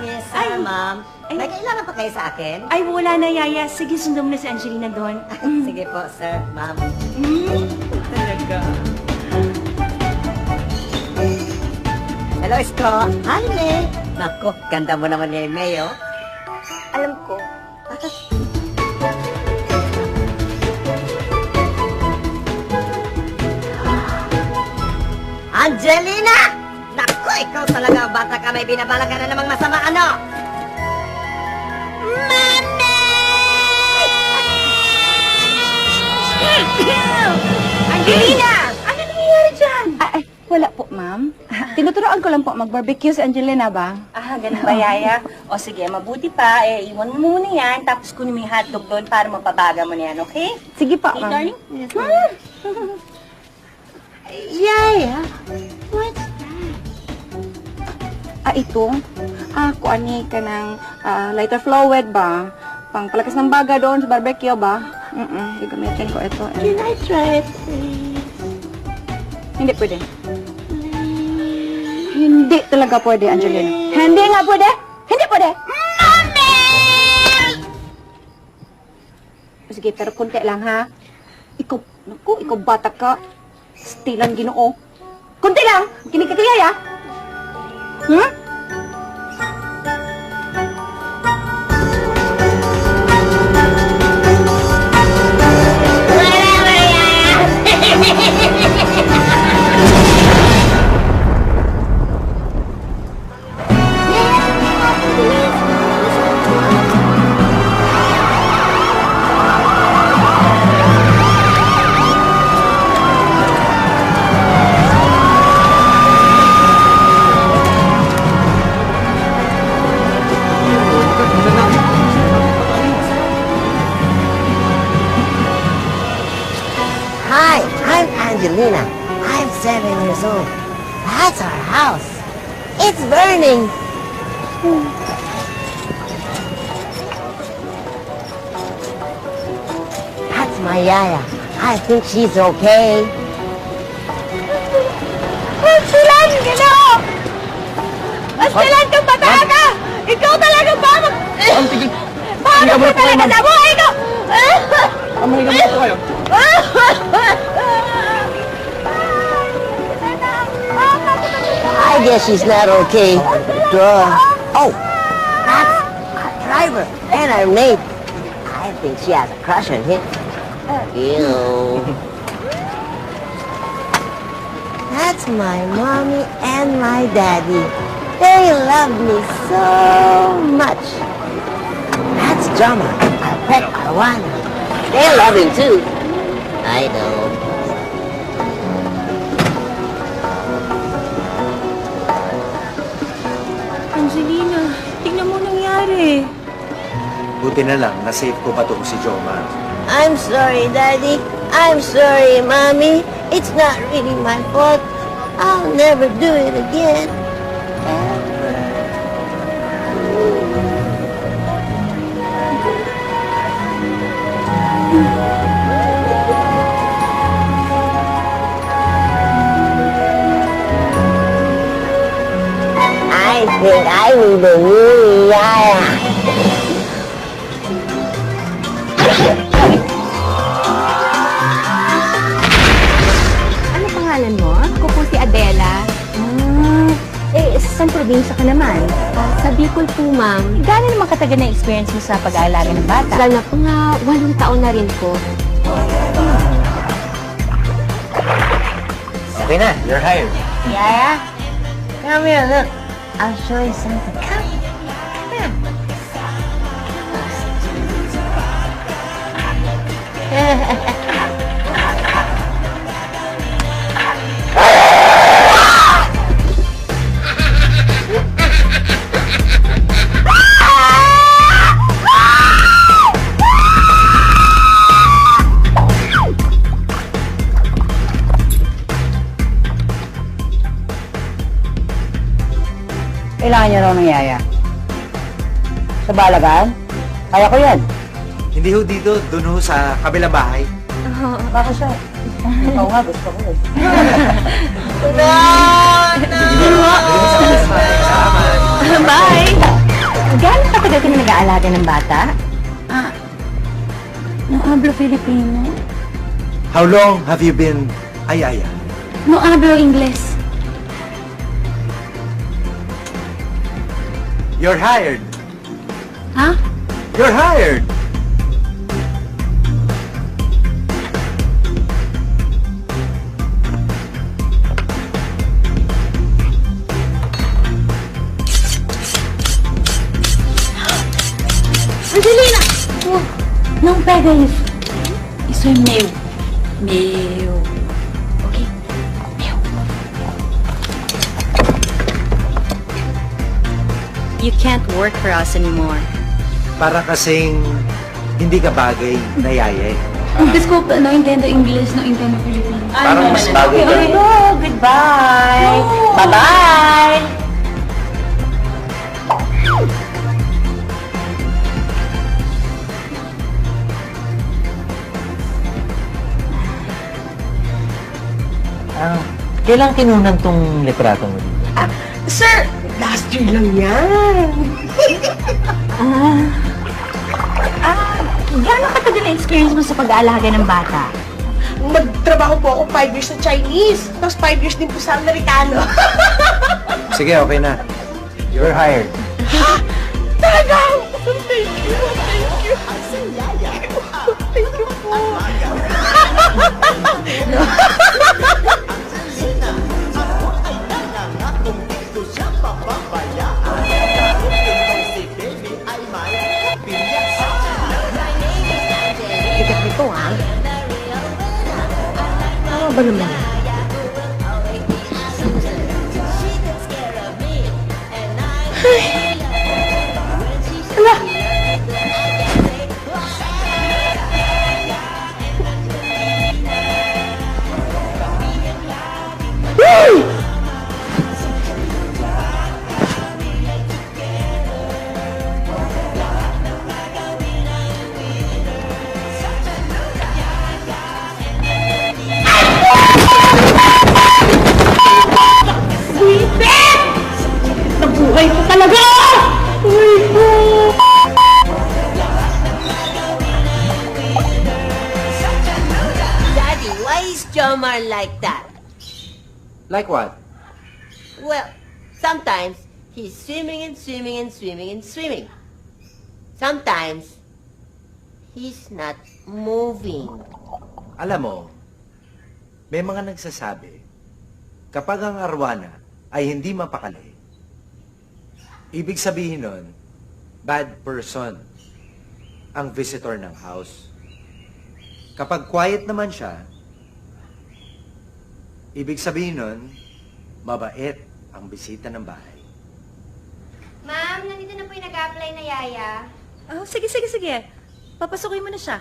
Yes, Ay. ma'am. Ay. May kailangan pa kayo sa akin? Ay, wala na, Yaya. Sige, sundan mo na si Angelina doon. Sige po, sir, ma'am. Talaga. Hello, Isko. Hi, May. Naku, ganda mo naman ni May, oh. Alam ko. Angelina! Naku, ikaw talaga ang bata ka. May binabalak ka na namang masama, ano? Angelina! Ano nangyayari dyan? Ay, wala po, ma'am. Tinuturoan ko lang po mag-barbecue si Angelina ba? Ah, ganun ba, Yaya? O sige, mabuti pa. Iwan mo muna yan, tapos kunin mo yung hotdog doon para mapabaga mo na yan, okay? Sige po, Okay, ma'am. darling? Yaya. Ito? Kuani ka ng lighter fluid ba? Pangpalakas ng baga doon sa barbecue ba? Gagamitin ko ito. Can I try it, please? Hindi pwede. Hindi talaga pwede, Angelina. Hindi nga pwede! Hindi pwede! Mami! Sige, pero konti lang, ha? Ikaw bata ka. Stilan Ginoo. Konti lang! Kinikikiyaya! Hmm? Hi, I'm Angelina. I'm 7 years old. That's our house. It's burning. That's my Yaya. I think she's okay. Silan, Ginoo! Silan kang bata ka! Ikaw talaga ba? Paano ka talaga sa buhay ko? Mahiga mo po kayo. I guess she's not okay. Duh. Oh, that's our driver and our maid. I think she has a crush on him. Ew. That's my mommy and my daddy. They love me so much. That's Drama, our pet Arwana. They love him too. I know. Angelina, tingnan mo nangyari. Buti na lang, na-save ko pa si Joma. I'm sorry, Daddy. I'm sorry, Mommy. It's not really my fault. I'll never do it again. Ever. I think I need a new Yaya. Ano pangalan mo? Ako po si Adela. Saan probinsya ka naman? Sa Bicol po, ma'am. Gano'n naman katagal na experience mo sa pag-aalaga ng bata? Tagal na po nga, 8 taon na rin po. Okay na, you're hired. Yaya, come here, look. I'll show you something. Come. Kailangan niya raw ng yaya. Sa balagan? Kaya ko yan. Hindi ho dito, dun ho sa kabilang bahay. Baka siya. Oo nga, gusto ko eh. Salamat! Bye! Gano'ng katagal ka na nag-aalaga ng bata? No hablo Filipino. How long have you been ayaya? No hablo Ingles. You're hired. Ha? You're hired. Angelina! Não pega isso. Isso é meu. Meu. Ok? Meu. You can't work for us anymore. Para kasing hindi ka bagay na yaya eh. Desculpa, não entendo inglês, não entendo Filipino. Parang mas bagay ka. Oh, goodbye! Bye-bye! Kailan kinunan tong litrato mo dito? Sir, last year lang yan. Gano'ng katagal na experience mo sa pag-aalaga ng bata? Nagtrabaho po ako 5 years sa Chinese. Tapos 5 years din po sa Amerikano. Sige, okay na. You're hired. Talaga! Thank you. Thank you. Thank you po. Ikat nito, ha? Ano ba naman yan? Nabuhay ko talaga! Uy po! Daddy, why is Jomar like that? Like what? Well, sometimes he's swimming and swimming and swimming and swimming. Sometimes he's not moving. Alam mo, may mga nagsasabi, kapag ang arwana ay hindi mapakali, ibig sabihin nun, bad person ang visitor ng house. Kapag quiet naman siya, ibig sabihin nun, mabait ang bisita ng bahay. Ma'am, nandito na po yung nag-apply na yaya. Oh, sige. Papasukin mo na siya.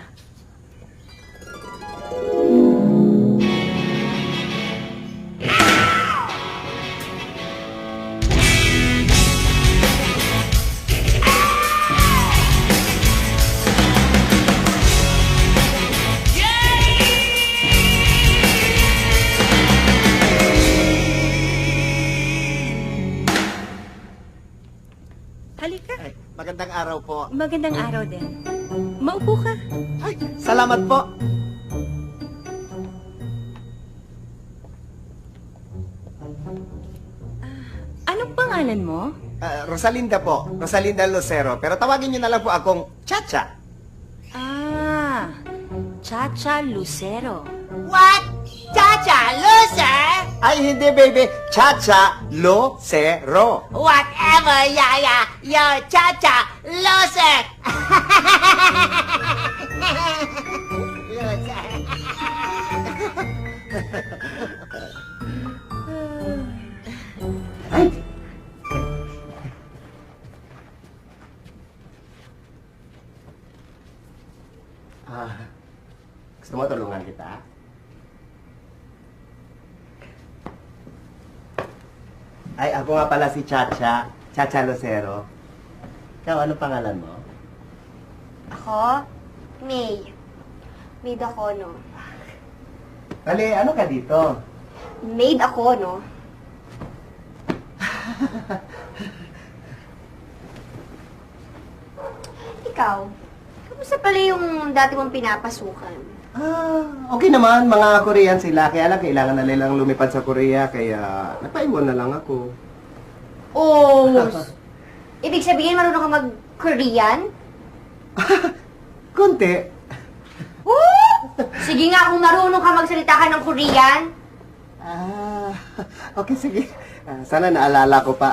Halika. Ay, magandang araw po. Magandang araw din. Maupo ka. Ay, salamat po. Anong pangalan mo? Rosalinda po. Rosalinda Lucero. Pero tawagin niyo na lang po akong Chacha. Chacha Lucero. What? Chacha, loser? Ay, hindi, baby. Chacha Lucero. Whatever, Yaya. You're Chacha, loser. Loser. Gusto mo tulungan kita? Ay, ako nga pala si Chacha. Chacha Lucero. Ikaw, ano pangalan mo? Ako? May. Maid ako, no? Dali, ano ka dito? Maid ako, no? ikaw, kamusta pala yung dati mong pinapasukan? Okay naman. Mga Korean sila. Kaya lang, kailangan na nilang lumipad sa Korea. Kaya, napaiwan na lang ako. Oh, ibig sabihin marunong ka mag-Korean? Konti. Sige nga kung marunong ka magsalita ka ng Korean. Okay, sige. Sana naalala ko pa,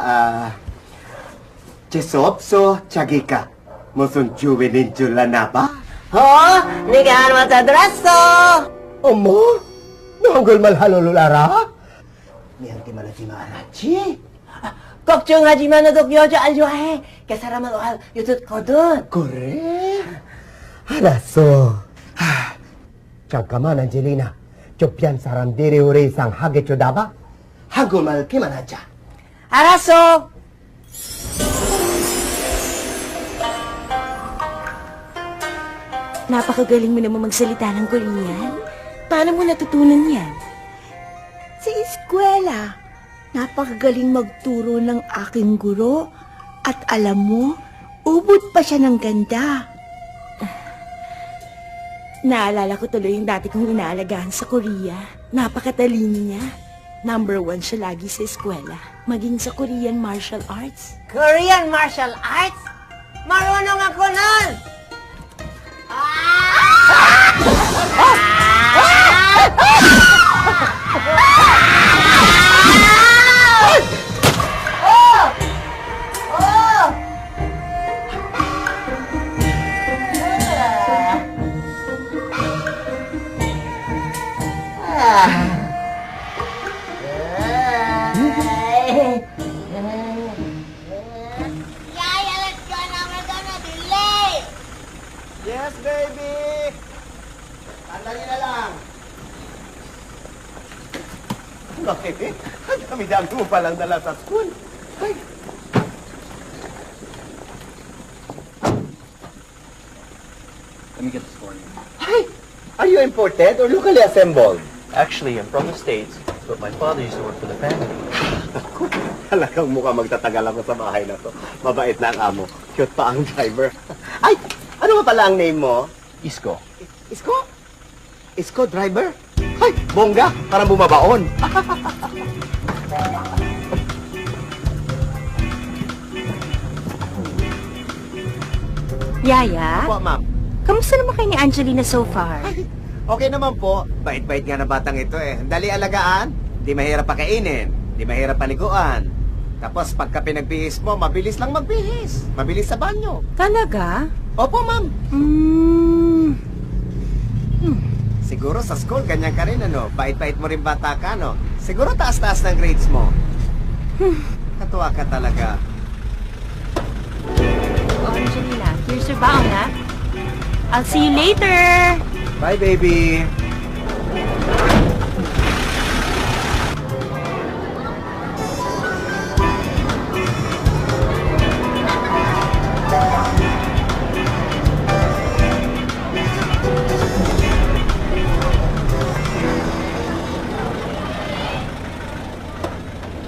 Chisopso Chagika. Musun juwenin jula na ba? 네가 맞아 들었어. 어머? 너 그걸 할로루라라? 니한테 말하지 말았지? 걱정하지 마. 너도 여자 안 좋아해. 그 사람은 요듣거든. 그래? 알았어. 잠깐만, 안젤리나. 좁비한 사람들이 우리 이상 하게 쳐다봐? 한국말 그만하자. 알았어. Napakagaling mo naman magsalita ng Korean. Paano mo natutunan yan? Sa eskwela. Napakagaling magturo ng aking guro. At alam mo, ubod pa siya ng ganda. Naalala ko tuloy yung dati kong inaalagaan sa Korea. Napakatalino niya. Number 1 siya lagi sa eskwela. Maging sa Korean martial arts. Korean martial arts? Marunong ako nun! Yaya, let's go now. We're gonna be late. Yes, baby! Sandali na lang. Bakit eh? Ang dami-dami mo palang dala sa school. Ay. Let me get this for you. Ay! Are you imported or locally assembled? Actually, I'm from the States, but my father used to work for the family. Talagang mukha magtatagal ako sa bahay na to. Mabait na ang amo. Cute pa ang driver. Ay! Ano nga pala ang name mo? Isko. Isko? Isko driver? Ay! Bongga! Parang bumabaon. Yaya, Po, ma'am. kamusta naman kayo ni Angelina so far? Okay naman po. Bait-bait nga na batang ito eh. Dali alagaan. Di mahirap pakainin. Di mahirap paliguan. Tapos pagka pinagbihis mo, mabilis lang magbihis. Mabilis sa banyo. Talaga? Opo, ma'am. Siguro sa school, ganyan ka rin, ano? Bait-bait mo rin bata ka, no? Siguro taas-taas ng grades mo. Katuwa ka talaga. Oh, Angelina, here's your baon, ha? I'll see you later! Bye, baby.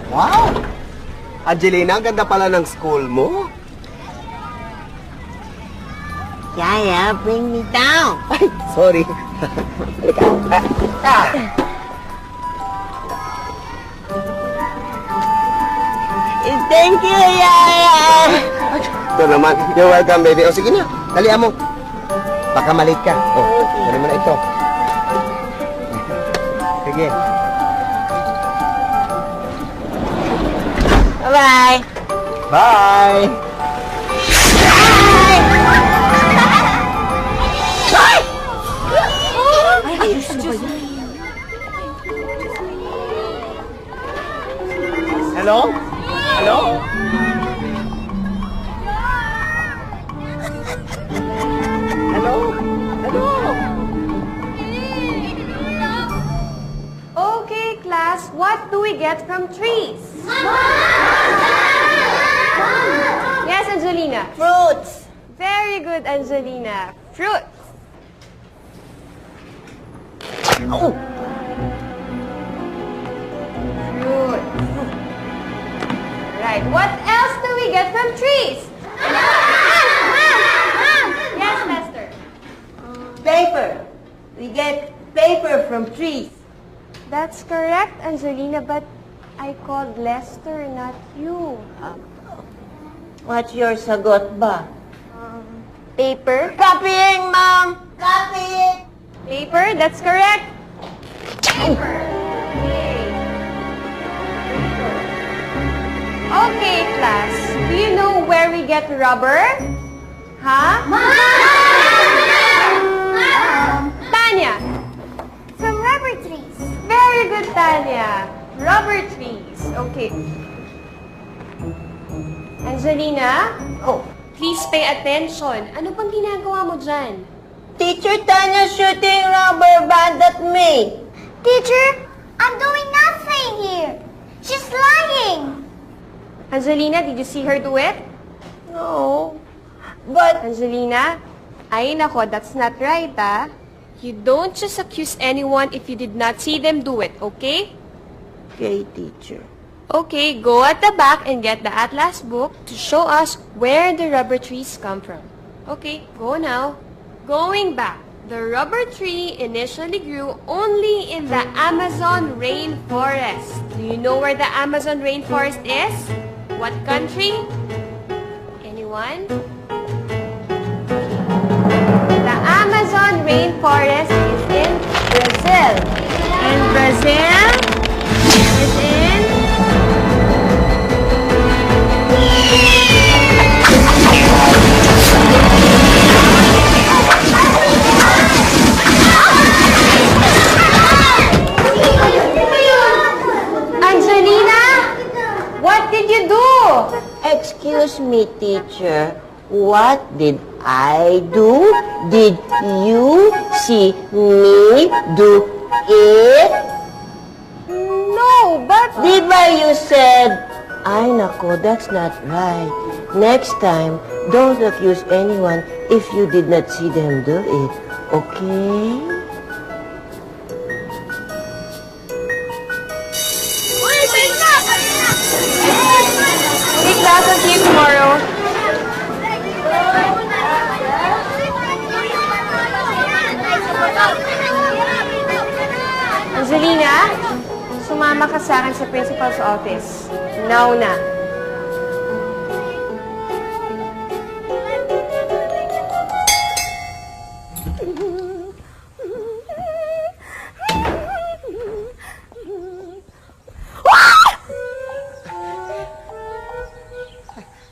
Wow! Angelina, ang ganda pala ng school mo. Yaya, bring me down. Ay, sorry. Thank you, Yaya. Ito naman. You're welcome, baby. O, sige na. Dalihan mo. Baka malit ka. O, dali mo na ito. Sige. Bye-bye. Bye! Hello? Hello? Hello? Hello? Okay, class, what do we get from trees? Yes, Angelina. Fruits. Very good, Angelina. Fruit. Oh. Fruit. Right. What else do we get from trees? That's correct, Angelina, but I called Lester, not you. What's your sagot ba? Paper? Copying, Mom! Copying! Paper, that's correct. Okay, class. Do you know where we get rubber? Huh? Tanya. From rubber trees. Very good, Tanya. Rubber trees. Okay. Angelina? Oh, Please pay attention. Ano pang ginagawa mo dyan? Teacher Tanya shooting rubber band at me. Teacher, I'm doing nothing here. She's lying. Angelina, did you see her do it? No. But, Angelina? Ay nako, that's not right, ah. You don't just accuse anyone if you did not see them do it, okay? okay, teacher. Okay, go at the back and get the atlas book to show us where the rubber trees come from. Okay, go now. Going back, the rubber tree initially grew only in the Amazon rainforest. Do you know where the Amazon rainforest is? What country? Anyone? The Amazon rainforest is in Brazil. And Brazil is in... Angelina, what did you do? Excuse me, teacher. What did I do? Did you see me do it? No, but... Di ba you said, ay nako, that's not right. Next time, don't accuse anyone if you did not see them do it. Okay? Hey, class, I'll see you tomorrow. Angelina, sumama ka sa akin sa principal's office. Now na.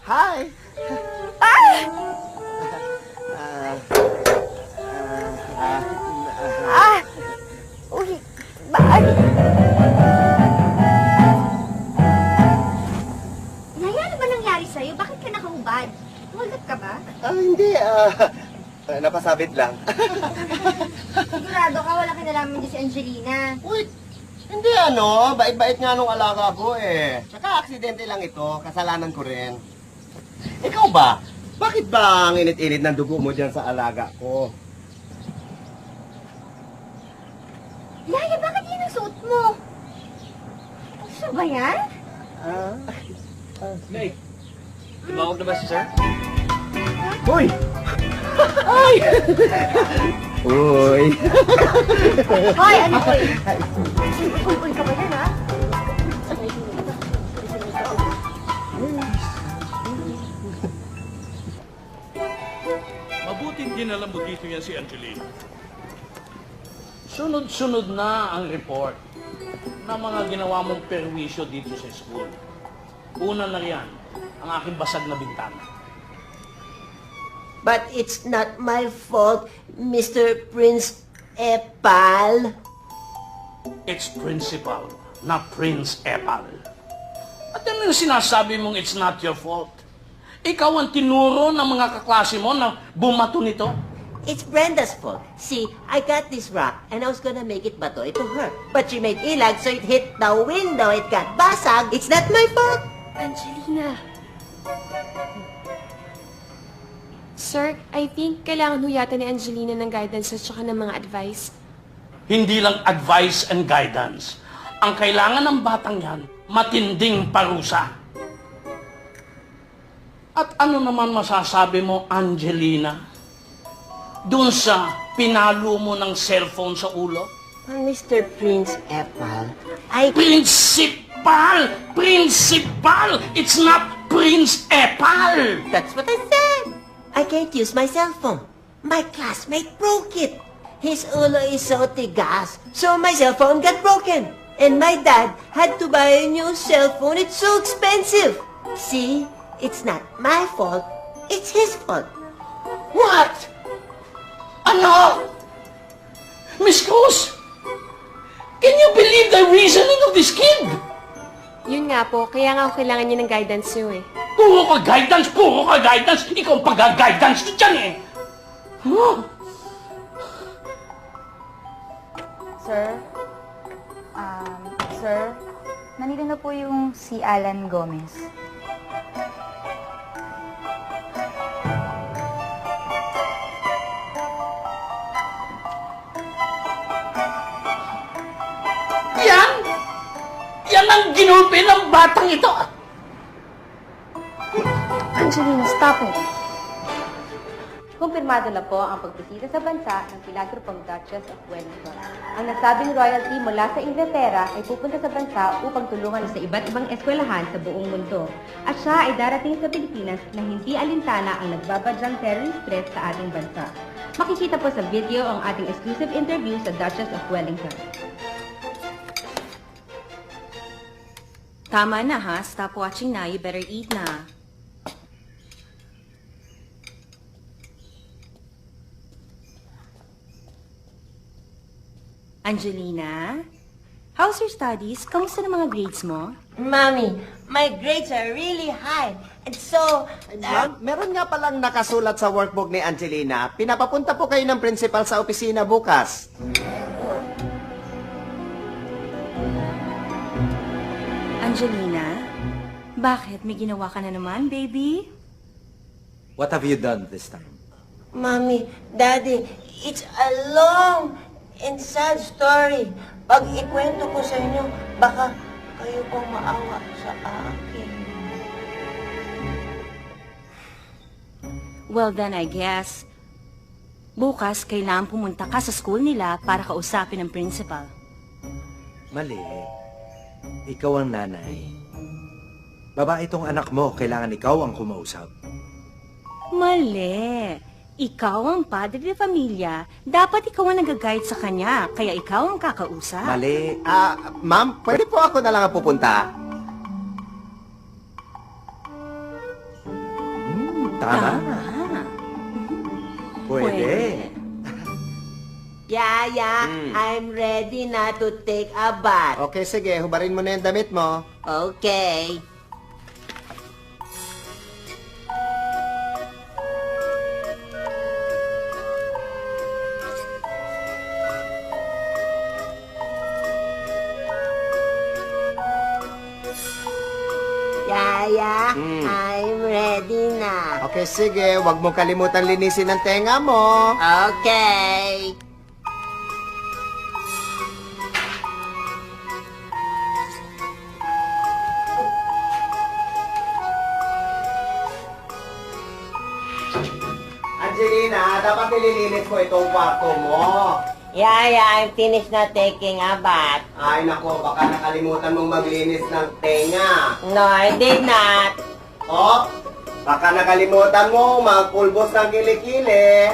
Hi! Yaya, ano ba nangyari sa'yo? Bakit ka nakahubad? Tumulog ka ba? Hindi, napasabit lang. Sigurado ka, wala kinalaman din si Angelina. Uy, hindi bait-bait nga nung alaga ko eh. Tsaka aksidente lang ito, kasalanan ko rin. Ikaw ba? Bakit ba ang init-init ng dugo mo dyan sa alaga ko? Yaya, bakit yun ang suot mo? Gusto ba yan? Nay, tumawag na ba si sir? Uy! Ay! Uy! Hoy, ano ko eh? Uy, ka ba yan, ha? Mabuting dinala mo dito yan si Angelina. Sunod-sunod na ang report ng mga ginawa mong perwisyo dito sa school. Una na riyan, ang aking basag na bintana. But it's not my fault, Mr. Prince Epal. It's principal, not Prince Epal. At ano yung sinasabi mong it's not your fault? Ikaw ang tinuro ng mga kaklase mo na bumato nito? It's Brenda's fault. See, I got this rock and I was gonna make it bato to her. But she made ilag so it hit the window. It got basag. It's not my fault. Angelina. Sir, I think kailangan ho yata ni Angelina ng guidance at saka ng mga advice. Hindi lang advice and guidance. Ang kailangan ng batang yan, matinding parusa. At ano naman masasabi mo, Angelina? Doon sa pinalo mo ng cellphone sa ulo? Mr. Prince Apple, I... Principal! Principal! It's not Prince Apple! That's what I said. I can't use my cell phone. My classmate broke it. His ulo is so tigas, so my cell phone got broken. And my dad had to buy a new cell phone. It's so expensive. See, it's not my fault. It's his fault. What? Ano? Miss Cruz, can you believe the reasoning of this kid? Yun nga po, kaya nga ako kailangan niya ng guidance niyo eh. Puro ka guidance! Ikaw ang pag-guidance ko dyan eh! Huh? Sir, nandito na po yung si Alan Gomez. Yan! Yan ang ginulpi ng batang ito! Angelina, stop it. Kumpirmado na po ang pagbisita sa bansa ng pilantropong Duchess of Wellington. Ang nasabing royalty mula sa Inglaterra ay pupunta sa bansa upang tulungan sa iba't ibang eskwelahan sa buong mundo. At siya ay darating sa Pilipinas na hindi alintana ang nagbabadyang terrorist threat sa ating bansa. Makikita po sa video ang ating exclusive interview sa Duchess of Wellington. Tama na ha, stop watching na, you better eat na. Angelina, how's your studies? Kamusta na mga grades mo? Mommy, my grades are really high. And so... Ma'am, meron nga palang nakasulat sa workbook ni Angelina. Pinapapunta po kayo ng principal sa opisina bukas. Angelina, bakit? May ginawa ka na naman, baby? What have you done this time? Mommy, Daddy, it's a long and sad story. Pag ikwento ko sa inyo, baka kayo pong maawa sa akin. Well then, I guess, bukas kailangan pumunta ka sa school nila para kausapin ng principal. Mali. Ikaw ang nanay. Babae itong anak mo, kailangan ikaw ang kumausap. Mali. Ikaw ang padre de familia. Dapat ikaw ang nag-guide sa kanya, kaya ikaw ang kakausap. Mali. Ma'am, pwede po ako na lang ang pupunta? Tama. Pwede. Yaya, I'm ready na to take a bath. Okay, sige. Hubarin mo na yung damit mo. Okay. Yaya, I'm ready na. Okay, sige. Huwag mo kalimutan linisin ang tenga mo. Okay. Angelina, dapat nililinis mo itong kwarto mo. Yaya, I'm finished na taking a bath. Ay, nako, baka nakalimutan mong maglinis ng tenga. No, I did not. Oh, baka nakalimutan mo magpulbos ng kilikili.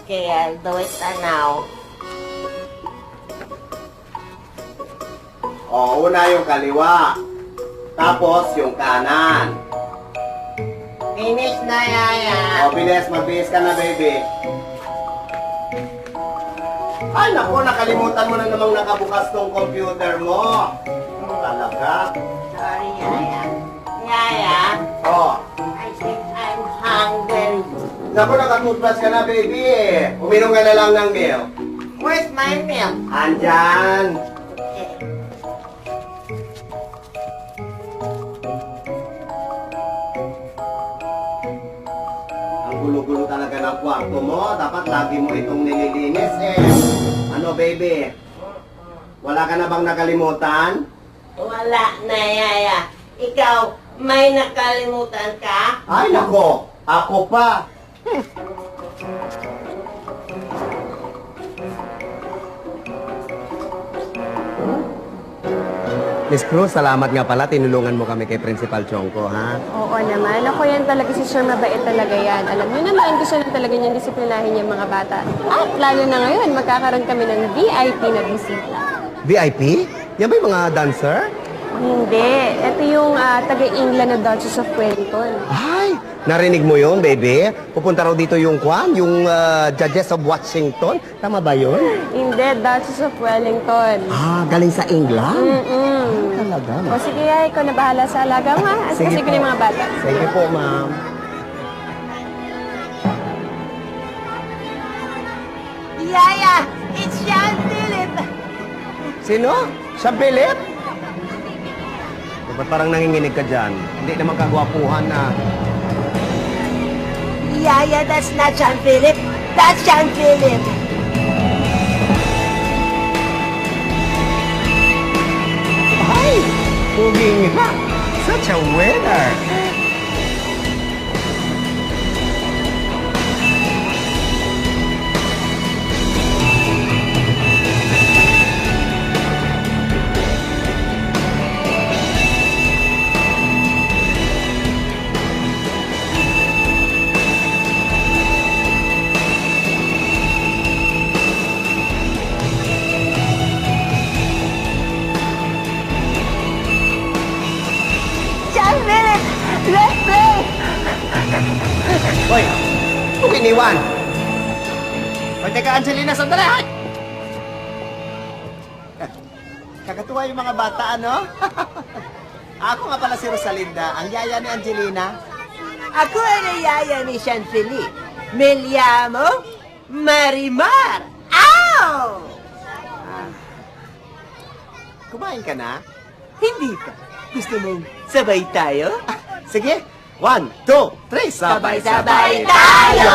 Okay, I'll do it now. Oh, una yung kaliwa. Tapos yung kanan. Finish na, Yaya. Oh, bilis, mabihis ka na, baby. Ay, naku, nakalimutan mo na namang nakabukas tong computer mo. Talaga. Sorry, Yaya. Yaya, Oh, I think I'm hungry. naku, nakatoothbrush ka na, baby. Uminom ka na lang ng milk. Where's my milk? Andyan. Ang gulo-gulo talaga ng kwarto mo. Dapat lagi mo itong nililinis eh. Ano, baby? Wala ka na bang nakalimutan? Wala na, Yaya. Ikaw, may nakalimutan ka? Ay, nako. Ako pa. Miss Cruz, salamat nga pala. Tinulungan mo kami kay Principal Chongko, ha? Oo naman. Ako yan talaga si Sir, mabait talaga yan. Alam niyo naman, gusto lang talaga niyang disiplinahin yung mga bata. At lalo na ngayon, magkakaroon kami ng VIP na bisita. VIP? Yan ba yung mga dancer? Hindi. Ito yung taga-England na Duchess of Wellington. Ay, narinig mo yun, baby? Pupunta raw dito yung yung Judges of Washington. Tama ba yun? Hindi, Duchess of Wellington. Ah, galing sa England? Talaga? O sige, ikaw na bahala sa alaga mo, ha? Kasi ko na yung mga bata. Sige po, ma'am. Yaya, it's Sean Philip. Sino? Siya, Philip? Ba't parang nanginginig ka dyan? Hindi naman kagwapuhan na. Yaya, that's not Sean Philip. That's Sean Philip. Ay! Puging nga! Such a winner! Sean Philip, let's play. Hoy! Huwag iniwan! Hoy, teka, Angelina, sandali! Hoy! Kakatuwa yung mga bata, ano? Ako nga pala si Rosalinda, ang yaya ni Angelina. Ako ang yaya ni Sean Philip. Me llamo Marimar. Ow! Kumain ka na? Hindi pa. Gusto mong sabay tayo? Sige! 1, 2, 3, Sabay-sabay tayo!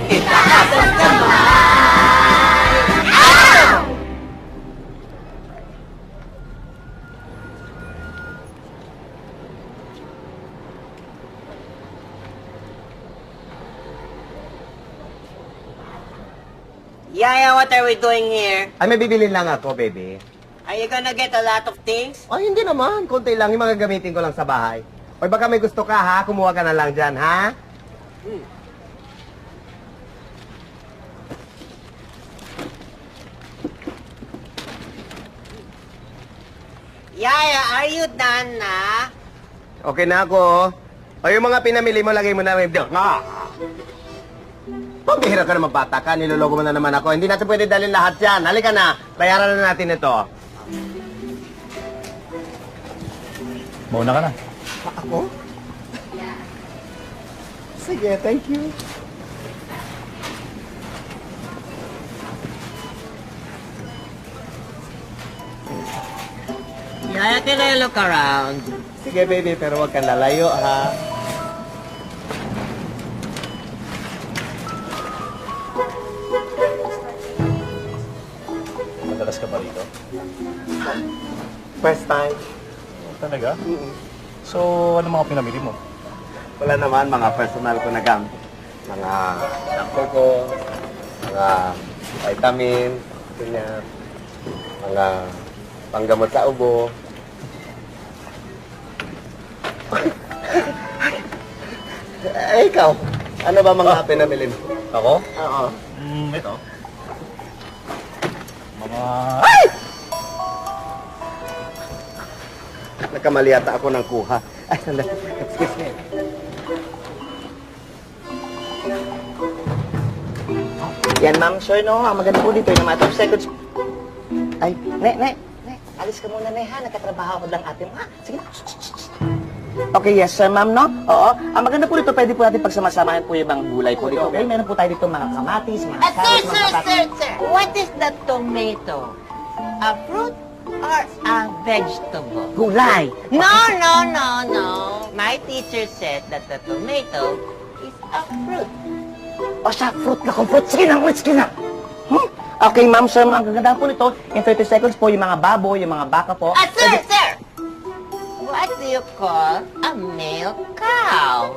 Itaas ang kamay! Ow! Yaya, what are we doing here? Ay, may bibilin lang ako, baby. Are you gonna get a lot of things? Ay, hindi naman. Konti lang. Yung mga gamitin ko lang sa bahay. Oy, baka may gusto ka, ha? Kumuha ka na lang dyan, ha? Yaya, are you done na? Okay na ako. O, yung mga pinamili mo, lagay mo na. Pambihira ka naman, bata ka. Nilologo mo na naman ako. Hindi natin pwede dalhin lahat yan. Halika na. Bayaran na natin ito. Mauna ka na. Ako? Sige, thank you. Yaya, can I look around? Sige, baby, pero huwag kang lalayo, ha? Madalas ka pa rito? First time. Talaga? So, ano mga pinamili mo? Wala naman, mga personal ko na gamit. Mga shampoo ko, mga vitamin, ganyan, mga panggamot sa ubo. Eh, ikaw, ano ba mga pinamili mo? Ako? Oo. Ito. Mga... Nagkamali yata ako ng kuha. Ay, sandali. Excuse me. Yan, ma'am, sir, no? Ang maganda po dito, yung matter of seconds. Ay, ne. Alis ka muna, ne, ha? Nagkatrabaho ko lang ate mo, ha? Sige na. Okay, yes, sir, ma'am, no? Oo. Ang maganda po dito, pwede po natin pagsamasamahan po yung mga gulay po dito. Okay, meron po tayo dito mga kamatis, mga carrots, mga patatas. Sir. What is that tomato? A fruit or a vegetable? Gulay! No. My teacher said that the tomato is a fruit. O siya, fruit na kung fruit. Sige na. Okay, ma'am, sir, ang gaganda po nito, in 30 seconds po, yung mga baboy, yung mga baka po. Sir! What do you call a male cow?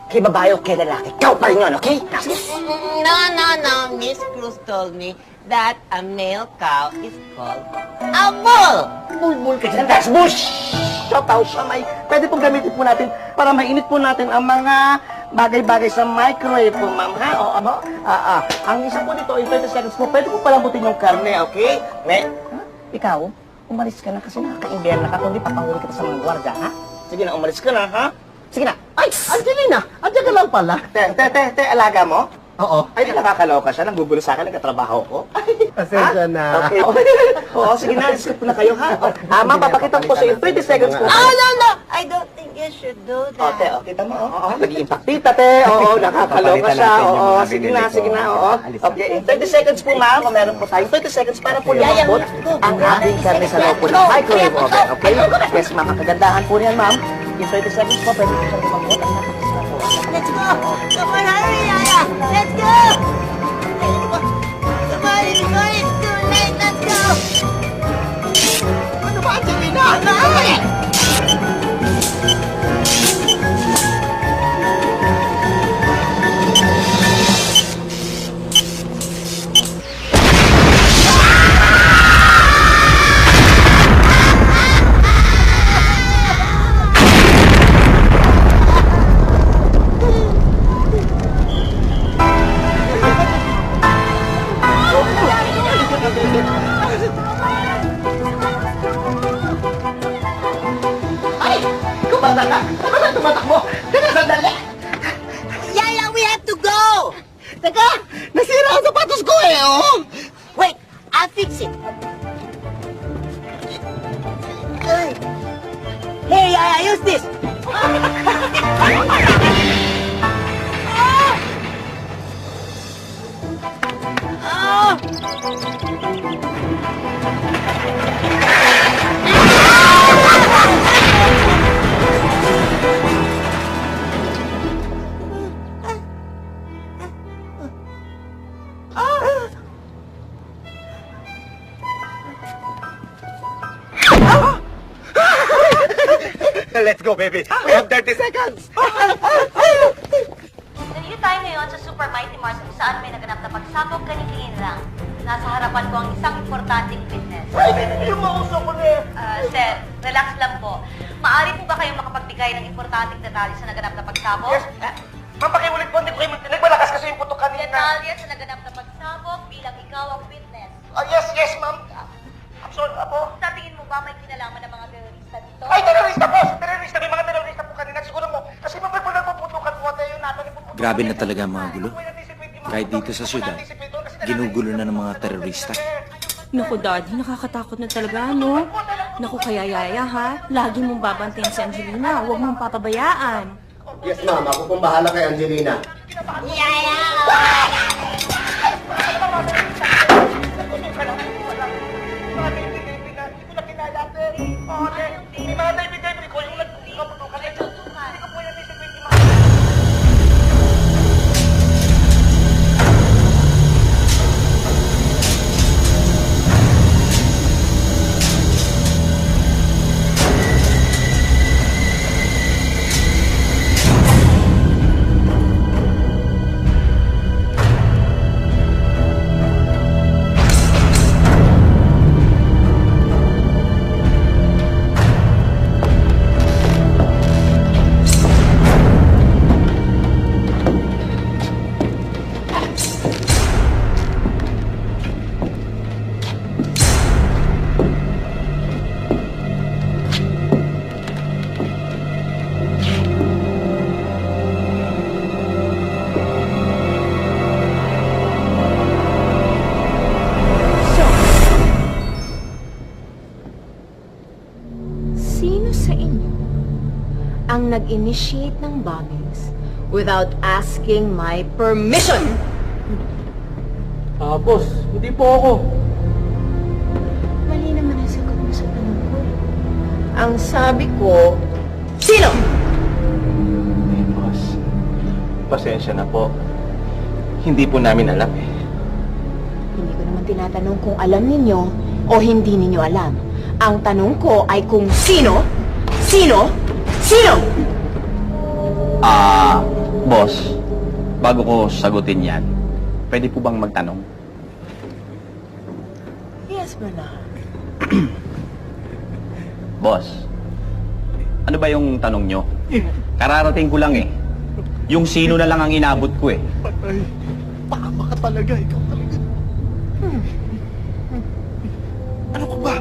kay babae o kay lalaki. Ikaw pa rin yun, okay? No. Miss Cruz told me that a male cow is called a bull. Bulbul ka dyan. That's bush! Shout out sa may. Pwede pong gamitin po natin para mainit po natin ang mga bagay-bagay sa microwave po, ma'am, ha? O, ano? Ang isa po dito, in 30 seconds po, pwede po palambutin yung karne, okay? Ikaw, umalis ka na kasi nakaka-imberna ka, kundi papanguli kita sa mga gwardiya, ha? Sige na, umalis ka na, ha? Sige na. Ay, Angelina! Andiyan ka lang pala. Te, alaga mo? Oo. Ay, nakakaloka siya. Nagbubulo sa akin, nagkatrabaho ko. Pasensya na. Okay. Oo, sige na. Skip na kayo, ha? Ma'am, papakita ko sa iyo. 30 seconds po. No. I don't think you should do that. Te, kita mo, nag-i-impact tita, te. Oo, nakakaloka siya. Oo, sige na, oo. Okay, in 30 seconds po, ma'am. Kung meron po tayong 30 seconds para po lumambot ang ating karne sa loob po ng microwave oven, okay? Yes, ma'am. Ang kagandahan po niyan, ma'am. In 30 seconds po, pwede po siyang lumambot. Ang napakasarap po. Let's go! Come on, hurry, Yaya! Let's go! Come on, it's too late. Let's go! Ano ba, Angelina? Ay! Ay! Tumatakbo! Teka, sandali! Yaya, we have to go! Teka! Nasira ang sapatos ko eh, oh! Wait, I'll fix it. Here, Yaya, use this. Let's go, baby! We have 30 seconds! Nandito tayo ngayon sa Super Mighty Mars kung saan may naganap na pagsabog kanilingin lang. Nasa harapan ko ang isang importanteng witness. Ay, yung mauso ko na Sir, relax lang po. Maaari po ba kayong makapagbigay ng importanteng detalye sa naganap na pagsabog? Yes, ma'am, pakiulit po, hindi ko kayo mantinig. Malakas kasi yung putok kanina. Detalye sa naganap na pagsabog bilang ikaw ang witness. Yes, ma'am. I'm sorry, apo. Sa tingin mo ba may kinalaman ng mga terorista dito? Ay, terorista po! Terorista! May mga terorista po kanina. Siguro mo, kasi mabay po nagpuputukan po tayo natin. Grabe na talaga ang mga gulo. Kahit dito sa syudad, ginugulo na ng mga terorista. Naku, Daddy, nakakatakot na talaga, no? Naku, kaya Yaya, ha? Lagi mong babantayan si Angelina. Huwag mong papabayaan. Yes, ma'am. Ako pong bahala kay Angelina. Yaya! Sino sa inyo ang nag-initiate ng bombings without asking my permission? Boss, hindi po ako. Mali naman ang sagot mo sa tanong ko. Ang sabi ko, sino? Boss, pasensya na po. Hindi po namin alam eh. Hindi ko naman tinatanong kung alam ninyo o hindi ninyo alam. Ang tanong ko ay kung sino? Sino? Sino? Boss, bago ko sagutin yan, pwede po bang magtanong? Yes, Bernard. Boss, ano ba yung tanong nyo? Kararating ko lang eh. Yung sino na lang ang inabot ko eh. Patay. Tama ka talaga. Ikaw talaga. Ano ka ba?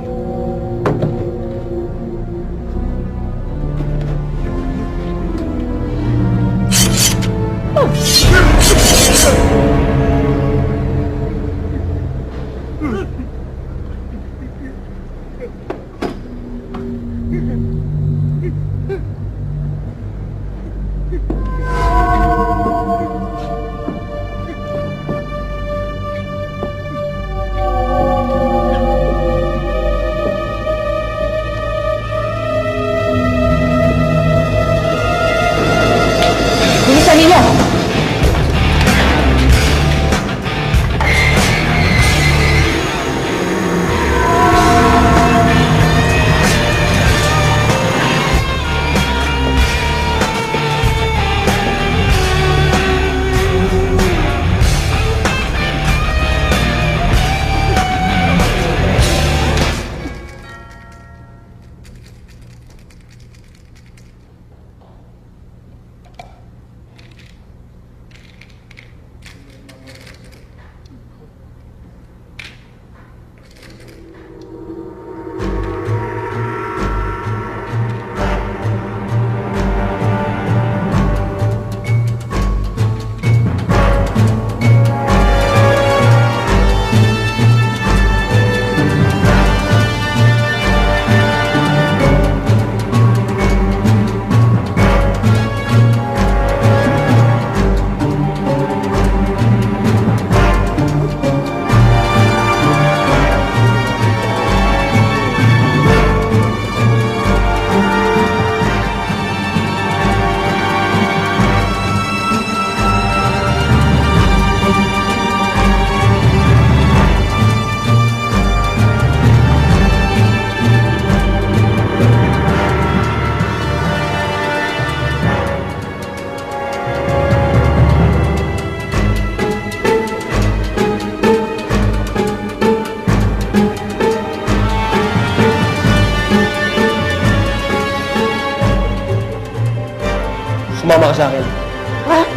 Bilisan ninyo! Sumama ka sa akin. What?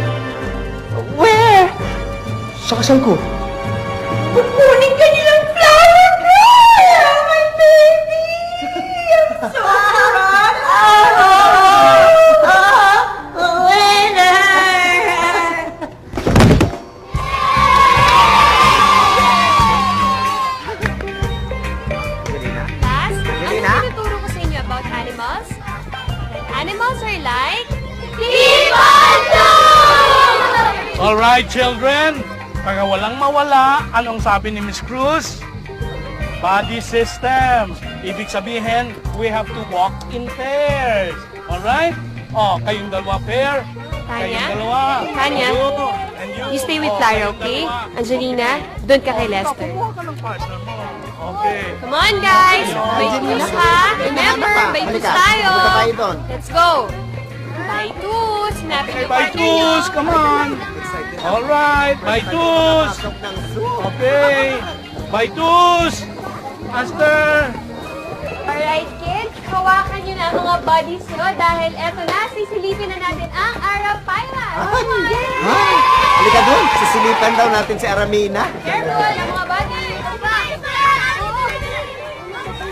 Where? Sa kasal ko. Kukunin ka nilang flower girl! My baby! I'm so proud! Winner! Class, ano tinuturo ko sa inyo about animals? Animals are like... people too! Alright, children. Para walang mawala, anong sabi ni Miss Cruz? Body system. Ibig sabihin, we have to walk in pairs. Alright? Oh, kayong dalawa pair. Kayong Tanya? dalawa. Tanya? And you. You stay with Oh, Clara, kayong okay? dalawa. Angelina, doon ka kay Lester. Kukuha ka ng partner mo. Okay. Come on, guys! By twos, ha? Remember, by twos tayo! Let's go! By twos! Hanapin Okay, yung by partner twos. nyo. Come on. Alright, by twos. Okay. By twos. Master. Alright, kids, hawakan nyo na ang mga bodies nyo dahil eto na, sisilipin na natin ang Arapayla. Come on! Halika doon. Sisilipan daw natin si Aramina. Careful, ang mga bodies!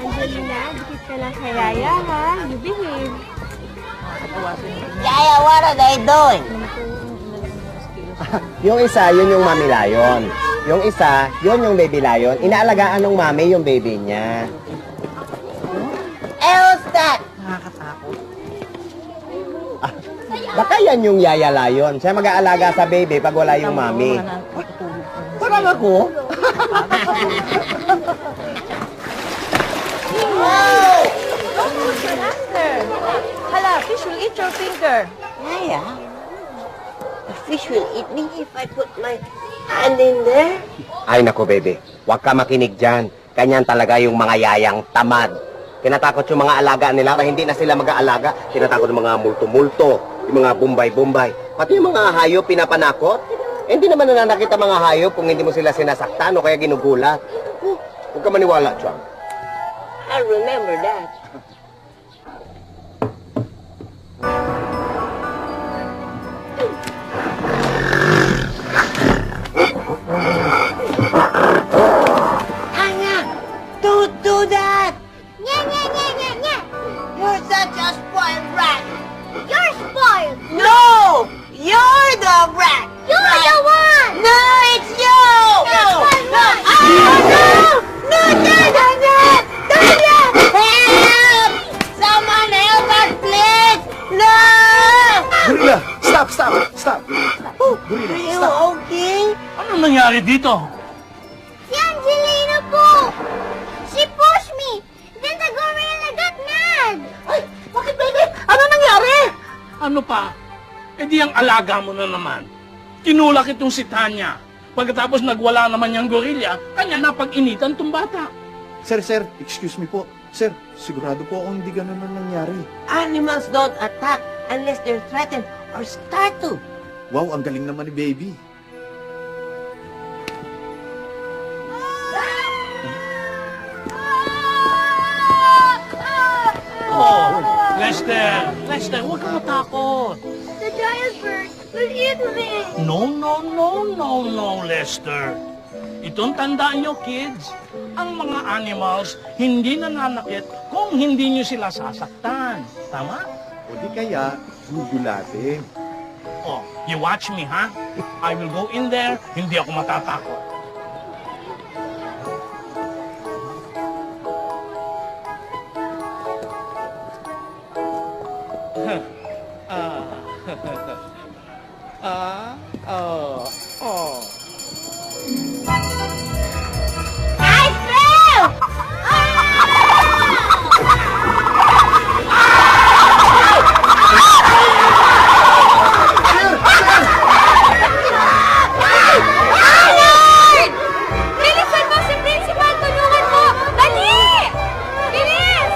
Angelina, dikit ka lang kay Raya, ha? You behave. Yaya, what are they doing? Yung isa, yun yung mami lion. Yung isa, yun yung baby lion. Inaalagaan ng mami yung baby niya. Who's that? Baka yan yung yaya lion. Siya mag-aalaga sa baby pag wala yung mami. Parang ako. Wow! Hala, fish will eat your finger. Yaya, the fish will eat me if I put my hand in there. Ay nako baby, huwag ka makinig dyan. Kanyan talaga yung mga yayang tamad. Tinatakot yung mga alaga nila, kaya hindi na sila mag-aalaga. Tinatakot yung mga multo-multo, yung mga bumbay-bumbay. Pati yung mga hayop pinapanakot. Hindi naman nananakit ang mga hayop kung hindi mo sila sinasaktan o kaya ginugulat. Huwag ka maniwala, Chang. I remember that. Tanya! Don't do that! Nya, nya, nya, nya, nya. You're such a spoiled brat! You're spoiled. No! You're the brat! You're the one. No, it's you! That's my right. Oh, no! No, Tanya! Tanya! Help! Someone help us, please! No! Gorilla! Stop! Oh, Are Gorilla, you stop! okay? Ano nangyari dito? Si Angelina po. She pushed me. Then the gorilla got mad. Ay, bakit, baby? Ano nangyari? Ano pa? Eh di ang alaga mo na naman. Tinulak itong si Tanya. Pagkatapos nagwala naman yung gorilla, kanya napag-initan tong bata. Sir, excuse me po. Sir, sigurado po akong hindi ganun ang nangyari. Animals don't attack unless they're threatened or start to. Wow, ang galing naman ni baby. Oh, Lester, huwag kang matakot. The giant bird will eat me. No, Lester. Itong tandaan nyo, kids, ang mga animals hindi nananakit kung hindi nyo sila sasaktan. Tama? O di kaya, gugulatin. Oh, you watch me, ha? I will go in there, hindi ako matatakot. Ice cream! Arnold! Bilisan mo si Principal! Tulungan mo! Dali! Bilis!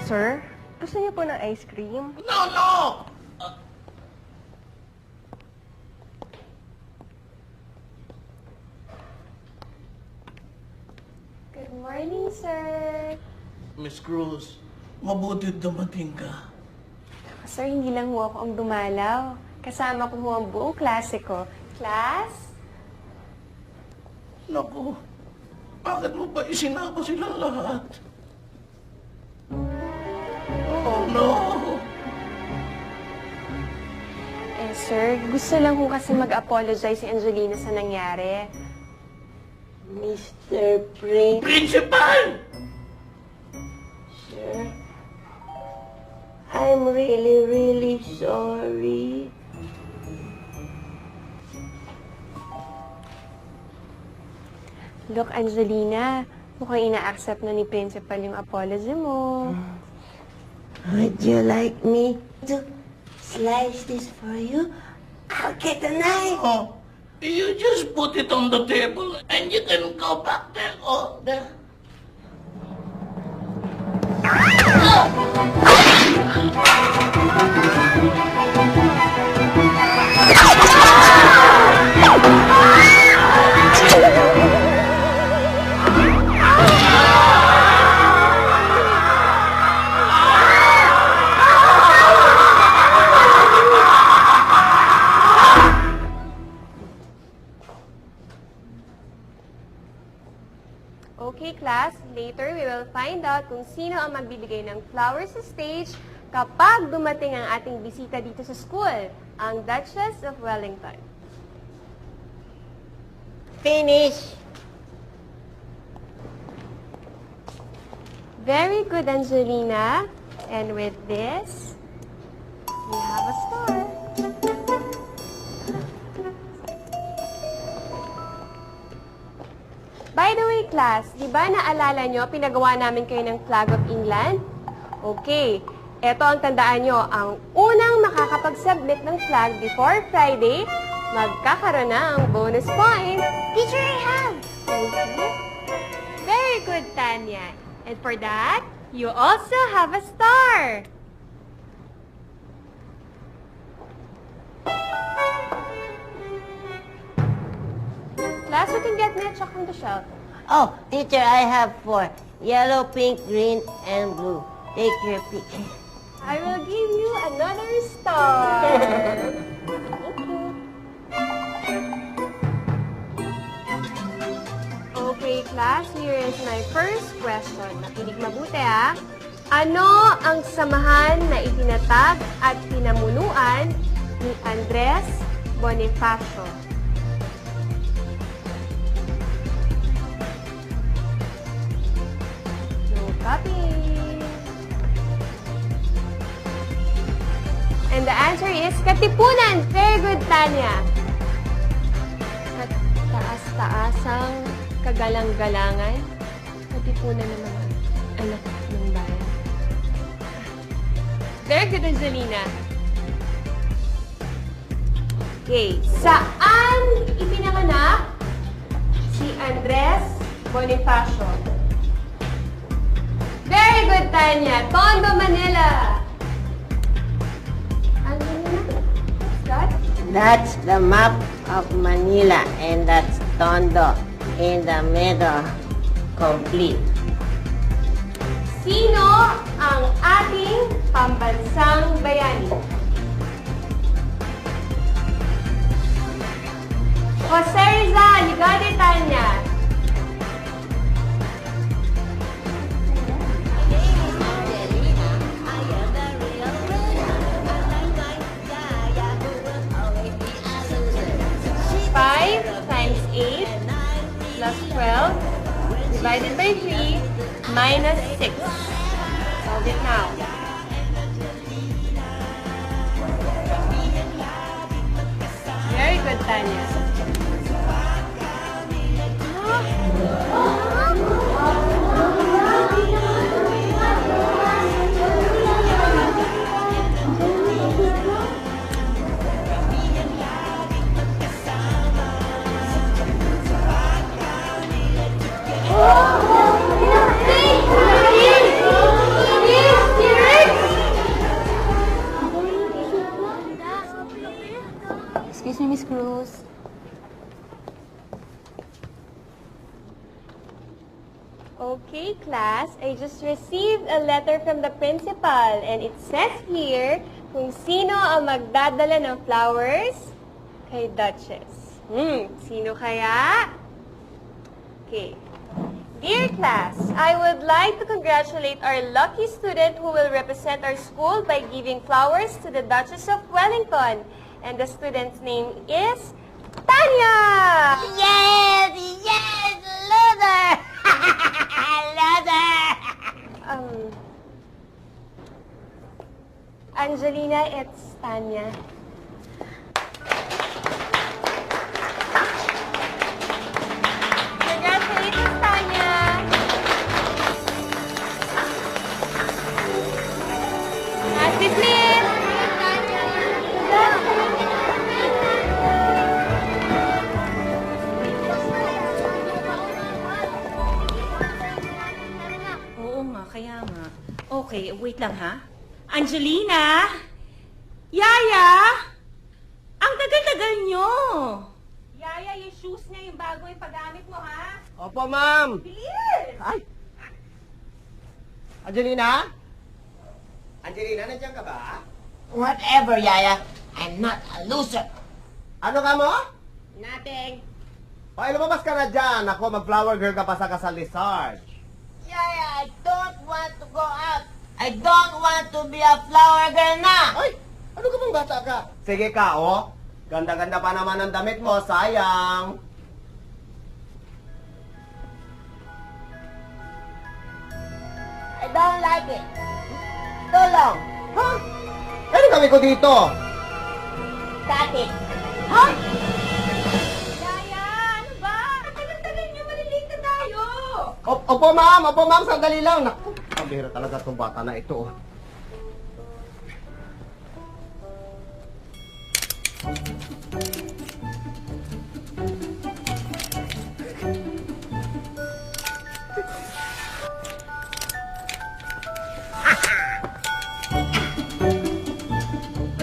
Sir? Gusto niyo po ng ice cream? No! Good morning, sir. Miss Cruz, mabuti dumating ka. Sir, hindi lang ho ako ang dumalaw. Kasama ko ho ang buong klase ko. Class? Naku, bakit mo ba isinama silang lahat? Oh, no! Sir, gusto lang ho kasi mag-apologize si Angelina sa nangyari. Mr. Prince, Principal! sir, I'm really sorry. Look, Angelina, mukhang ina-accept na ni Principal yung apology mo. Would you like me to slice this for you? I'll get a knife. Oh, you just put it on the table and you can go back there. Oh, there. Okay, class. Later, we will find out kung sino ang magbibigay ng flowers sa stage kapag dumating ang ating bisita dito sa school, ang Duchess of Wellington. Finish. Very good, Angelina. And with this, we have a star. By the way, class, di ba naalala nyo, pinagawa namin kayo ng Flag of England? Okay, eto ang tandaan nyo, ang unang makakapag-submit ng flag before Friday, magkakaroon na ang bonus points. Teacher, I have. Very good, Tanya. And for that, You also have a star. Class, you can get me a chalk from the shelf. Oh, teacher, I have 4. Yellow, pink, green, and blue. Take your pick. I will give you another star. Thank you. Okay, class, here is my first question. Nakinig mabuti, ah. Ano ang samahan na itinatag at pinamunuan ni Andres Bonifacio? No copy. And the answer is Katipunan. Very good, Tanya. At taas-taasang kagalang-galangan. Katipunan ng mga anak ng bayan. Very good, Angelina. Okay. Saan ipinanganak si Andres Bonifacio? Very good, Tanya. Tondo, Manila. That's the map of Manila, and that's Tondo in the middle. Complete. Sino ang ating pambansang bayani? Jose Rizal, you got it, Tanya. Five times 8 plus 12 divided by 3 minus 6. Solve it now. Very good, Tanya. Excuse me, Miss Cruz. Okay, class. I just received a letter from the principal and it says here kung sino ang magdadala ng flowers kay Duchess. Sino kaya? Okay. Dear class, I would like to congratulate our lucky student who will represent our school by giving flowers to the Duchess of Wellington. And the student's name is Tanya! Yes! Yes! Loser! Loser! Angelina, it's Tanya. Congratulations, Tanya! Class dismissed! Oo nga, kaya nga. Okay, wait lang ha. Angelina! Yaya! Ang tagal-tagal nyo! Yaya, yung shoes na yung bago yung paggamit mo, ha? Opo, ma'am. Bilis! Ay! Angelina? Angelina, nandiyan ka ba? Whatever, Yaya. I'm not a loser. Ano ka mo? Nothing. Ay, lumabas ka na dyan. Ako, mag-flower girl ka pa sa Kasal ni Sarge. Yaya, I don't want to go out. I don't want to be a flower girl na. Ay! Ano ka bang bata ka? Sige ka, oh. Ganda-ganda pa naman ang damit mo, sayang. I don't like it. Too long. Ha? Ano kami ko dito? Cut it. Huh? Yaya, ano ba? Ang tagal-tagal nyo, malilate na tayo! Opo, ma'am. Sandali lang. Naku, ang bihira talaga itong bata na ito.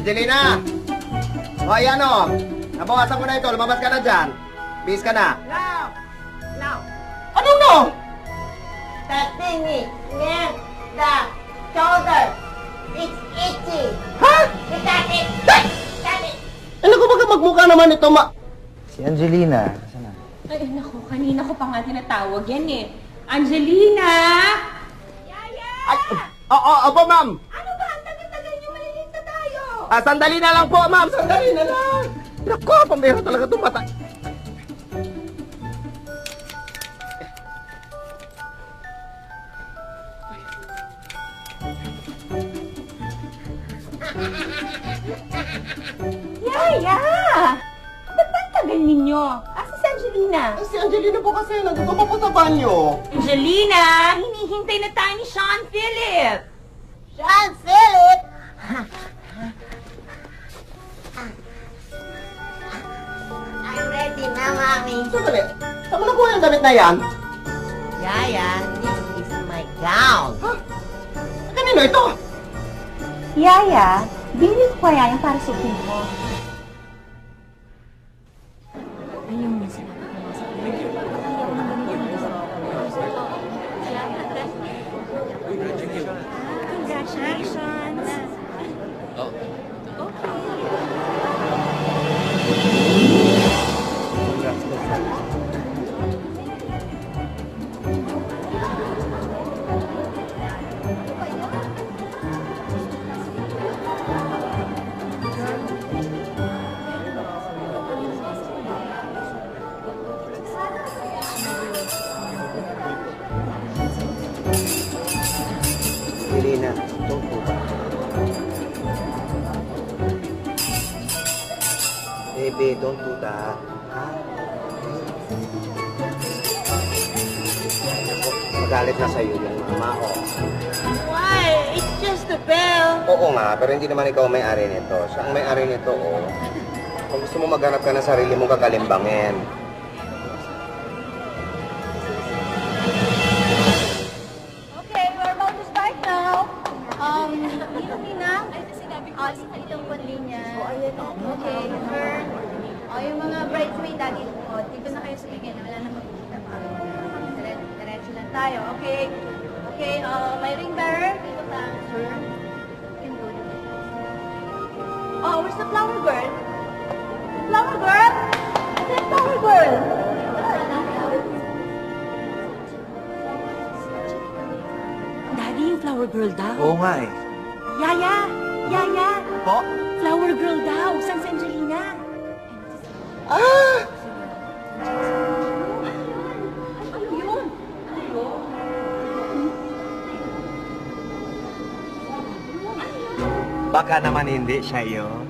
Angelina! O, ayan o. Nabawasan ko na ito. Lumabas ka na dyan. Bis ka na. Now, Ano no? the thingy near the shoulder. It's itchy. Ha? Is that it? That it? Ano ko baga magmukha naman ito, Si Angelina. Saan na? Ay, naku, kanina ko pa nga tinatawag yan eh. Angelina! Yaya! Ay, opo, ma'am. Ano ba? Ang tagal-tagal niyo, malilate na tayo! Sandali na lang po, ma'am. Sandali na lang. Naku, pambira talaga itong bata. Yaya! Ba't ba ang tagal ninyo? Asa si Angelina? Si Angelina po kasi, nandito pa po sa banyo. Angelina! Hinihintay na tayo ni Sean Philip! Sean Philip? I'm ready na, Mami. Sandali. Saan mo nakuha yung damit na yan? Yaya, this is my gown. Kanino ito? Yaya, binili ko kaya yan para suotin mo. Congratulations! Angelina, don't do that. Baby, don't do that. Ha? Magalit na sa'yo yung mama ko. Why? It's just a bell. Oo nga, pero hindi naman ikaw may-ari nito. Siya ang may-ari nito, oh. Kung gusto mo maghanap ka ng sarili mong kakalimbangin. Okay, we're about to start now. Nina, itong panlinya. Okay, her. Yung mga bridesmaid dati, dito na kayo sa bigyan. Wala na magkikita pa. Diretso lang tayo. Okay. Okay, my ring bearer. Dito ka, sir. Oh, where's the flower girl? Flower girl? Ito yung flower girl. Daddy, yung flower girl daw. Oo nga eh. Yaya! Yaya! Po? Flower girl daw. Saan si Angelina? Ah! Ano yun? Baka naman hindi siya yun.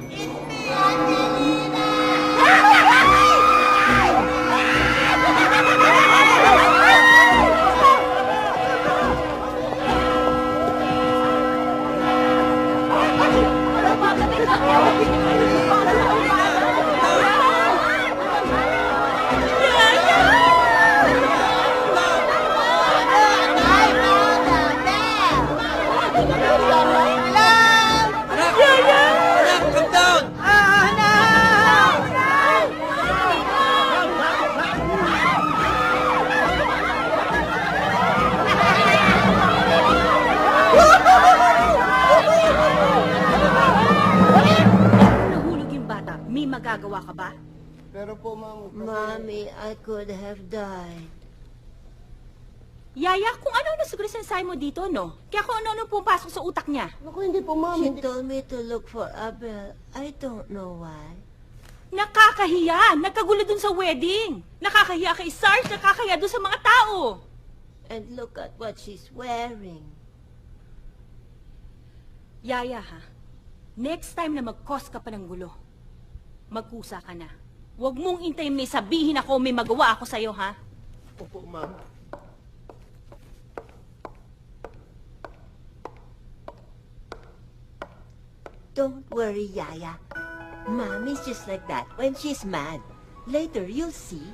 Nahulog yung bata. May magagawa ka ba? Pero po, ma'am. Mommy, I could have died. Yaya, kung ano na siguro sinasabi mo dito, no? Kaya kung ano pumapasok sa utak niya. Naku, hindi po, ma'am. She Hindi. told me to look for Abel. I don't know why. Nakakahiya! Nagkagulo dun sa wedding! Nakakahiya kay Sarge, nakakahiya dun sa mga tao! And look at what she's wearing. Yaya, ha? Next time na mag-cause ka pa ng gulo, magkusa ka na. Huwag mong intayin may sabihin ako, may magawa ako sa'yo, ha? Opo, ma'am. Don't worry, Yaya. Mommy's just like that when she's mad. Later, you'll see.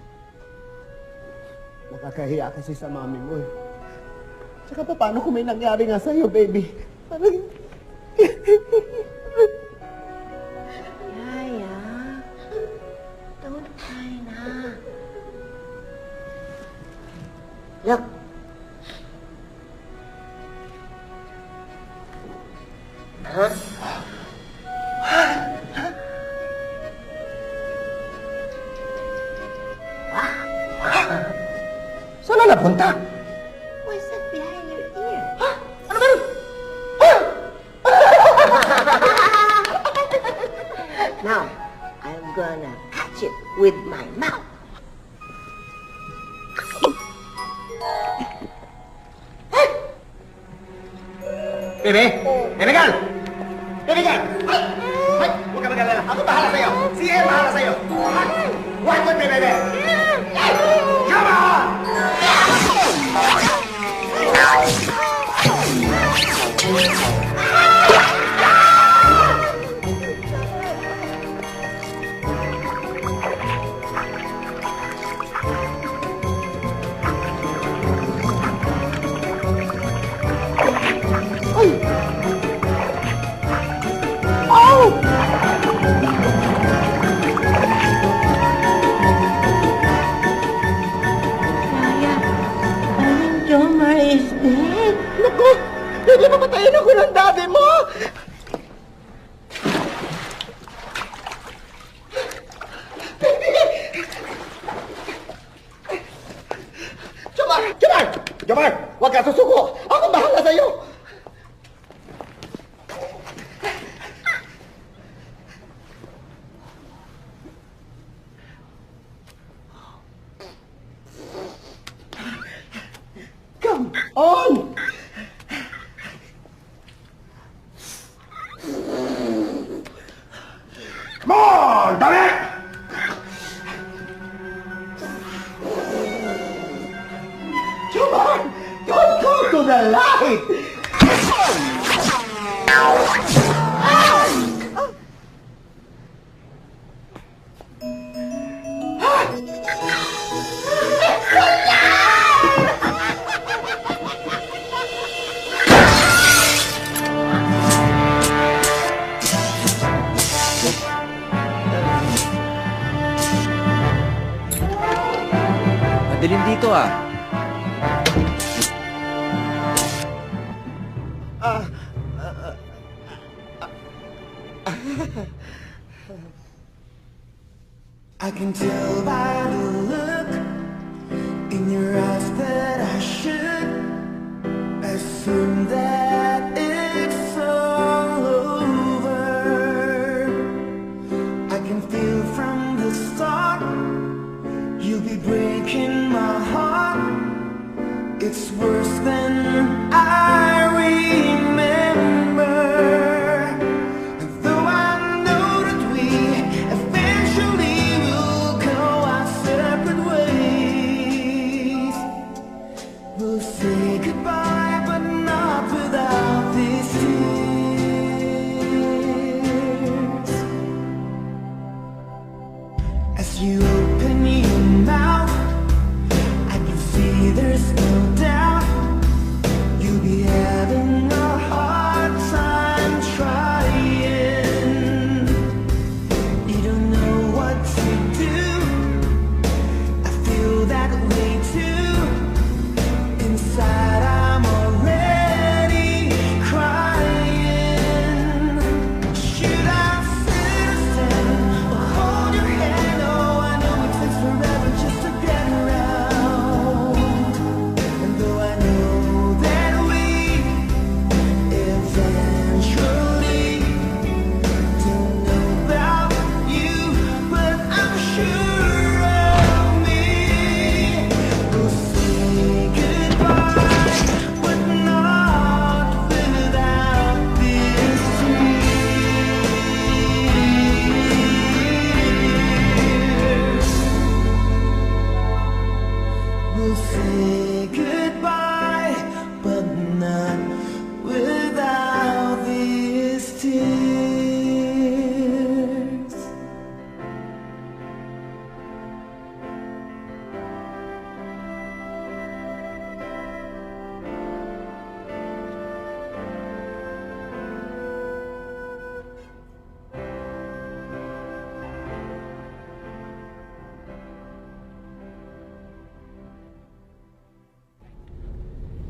Nakakahiya kasi sa mami mo eh. Tsaka pa, paano kung may nangyari nga sa'yo, baby? Parang... Saan na napunta? What's that behind your ear? Ano ba yun? Now, I'm gonna catch it with my mouth. Bebe! Bebe girl! Bebe girl! Ay! Ay! Huwag ka mag-alala. Ako bahala sa'yo. Si Em bahala sa'yo. One, two, three, bebe! Come on! Aling Jomar is dead. Naku! Bebe, papatayin ako ng daddy mo! Jomar! Jomar! Jomar! Huwag ka susuko! Ako bahala sa'yo! Come on! Come on, dali! Jomar! Don't go to the light! Madilim dito ah. I can tell by the look in your eyes that I should assume that it's all over. I can feel from the start you'll be breaking my heart. It's worse than I remember. And though I know that we eventually will go our separate ways, we'll say goodbye, but not without these tears. As you open your mouth, I can see there's no doubt you'll be having a hard time trying. You don't know what to do. I feel that way too. Inside I'm already crying. Should I sit or stand or hold your hand? Oh, I know it takes forever just to get around. And though I know that we eventually don't know about you, but I'm sure of me. We'll say goodbye, but not without these tears. We'll say goodbye, but not without these tears.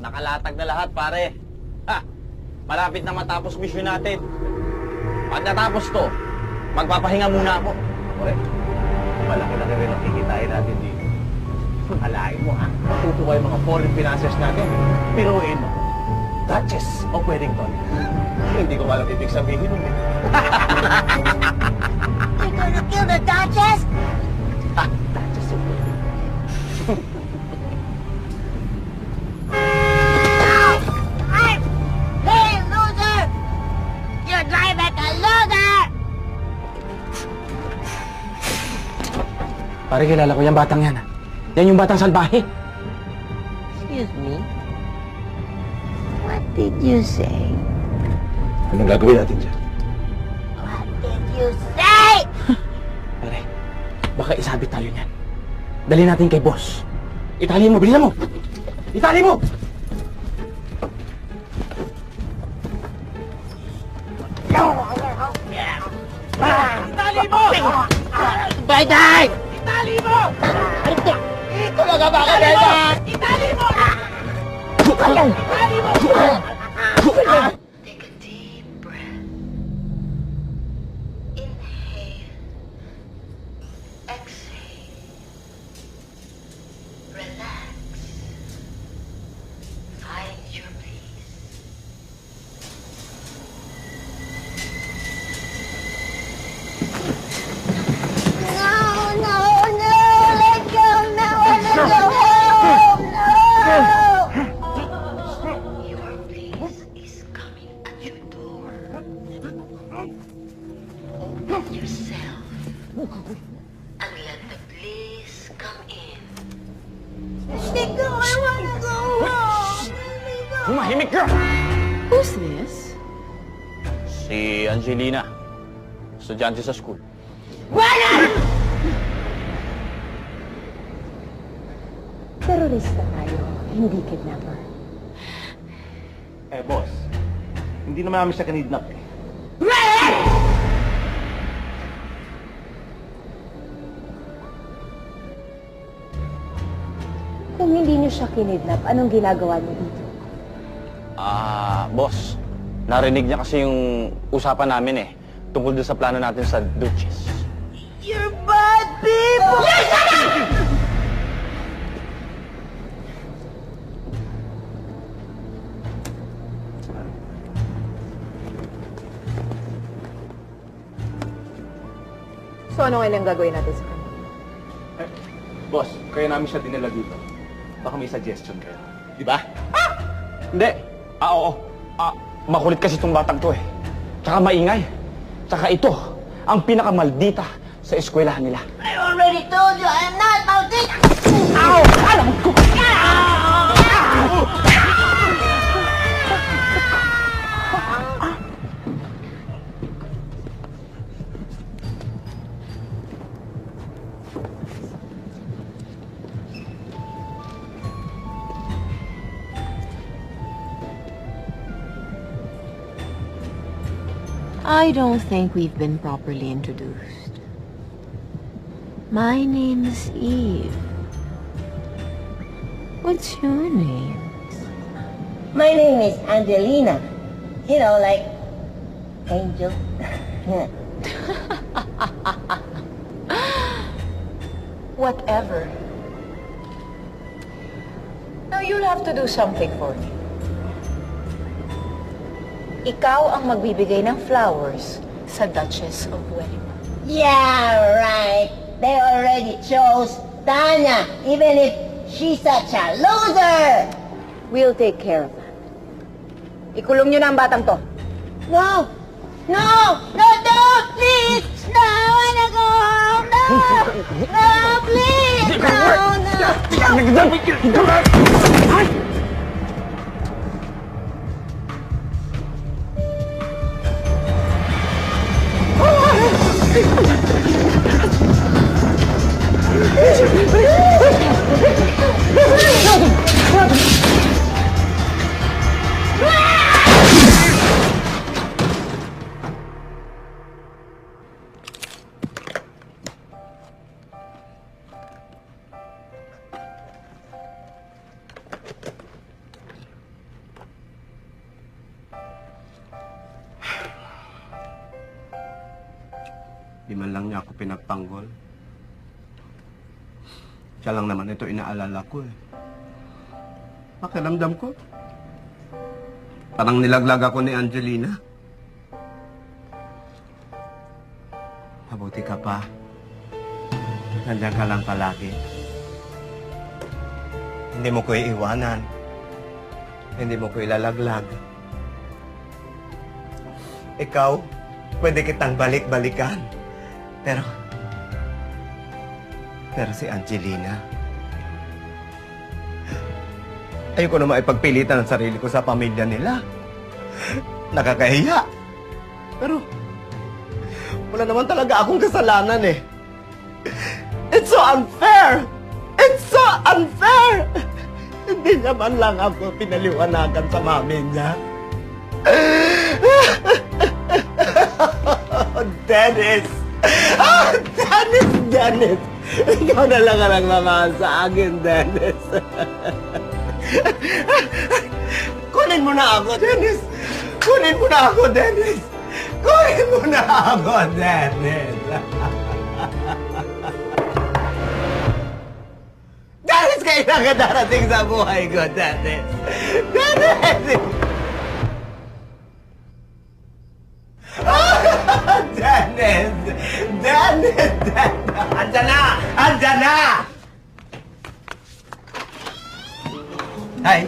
Nakalatag na lahat, pare. Ha! Malapit na matapos mission natin. Pag natapos to, magpapahinga muna ako. Okay? Malaki-laki rin ang kikitain natin dito. Alain mo ha, matutuwa yung mga foreign financiers natin. Piruin mo, Duchess of Wellington. Hindi ko malang ibig sabihin nun eh. You're gonna kill the Duchess? Duchess of Wellington. Hey, loser! You're driving a loser! Pare, kilala ko yung batang yan. Yan yung batang salbahe. Excuse me? What did you say? Anong gagawin natin dyan? What did you say? Pare, baka isabit tayo niyan. Dali natin kay boss. Itali mo, bilisan mo! Itali mo! Itali mo! Bayday! Itali mo! Talaga ba ka, Beda? Itali mo! Itali mo! Take a deep breath. Inhale. Exhale. Relax. Find your peace. No, no, no! Let go! No, I want to go home! No! Your peace is coming at your door. Open yourself and let the bliss come in. Let go! I want to go home! Let me go! Tumahimik ka! Who's this? Si Angelina. Estudyante sa school. Terorista tayo, hindi kidnapper. Eh, boss. Hindi naman namin siya kinidnap eh. Kung hindi niyo siya kinidnap, anong ginagawa niyo dito? Boss. Narinig niya kasi yung usapan namin eh. Tungkol doon sa plano natin sa Duchess. You're bad people! So ano ngayon ang gagawin natin sa kanya? Boss, kaya namin siya dinala dito. Baka may suggestion kayo. Di ba? Hindi. Oo. Makulit kasi itong batang to eh. Tsaka maingay. Tsaka ito, ang pinakamaldita sa eskwelahan nila. I already told you I'm not about it! Ow! Alam ko! I don't think we've been properly introduced. My name's Eve. What's your name? My name is Angelina. You know, like Angel. Whatever. Now you'll have to do something for me. Ikaw ang magbibigay ng flowers sa Duchess of Wellington. Yeah, right. They already chose Tanya, even if she's such a loser. We'll take care of that. Ikulong niyo na ang batang to. No! No! No, don't! Please! No, I wanna go home! No! No, please! No, no! Di man lang niya ako pinagtanggol. Siya lang naman ito inaalala ko eh. Pakiramdam ko. Parang nilaglag ako ni Angelina. Mabuti ka pa. Nandiyan ka lang palagi. Hindi mo ko iiwanan. Hindi mo ko ilalaglag. Ikaw, pwede kitang balik-balikan. Pero si Angelina, ayoko na maipagpilitan ang sarili ko sa pamilya nila. Nakakahiya. Pero wala naman talaga akong kasalanan eh. It's so unfair! It's so unfair! Hindi niya man lang ako pinaliwanagan sa mami niya. Dennis! Dennis! Ikaw na lang ang nagmamahal sa akin, Dennis. Kunin mo na ako, Dennis! Kunin mo na ako, Dennis! Kunin mo na ako, Dennis! Dennis, kailangan darating sa buhay ko, Dennis! Dennis! Dennis! Dennis! Andyan na! Andyan na! Hi.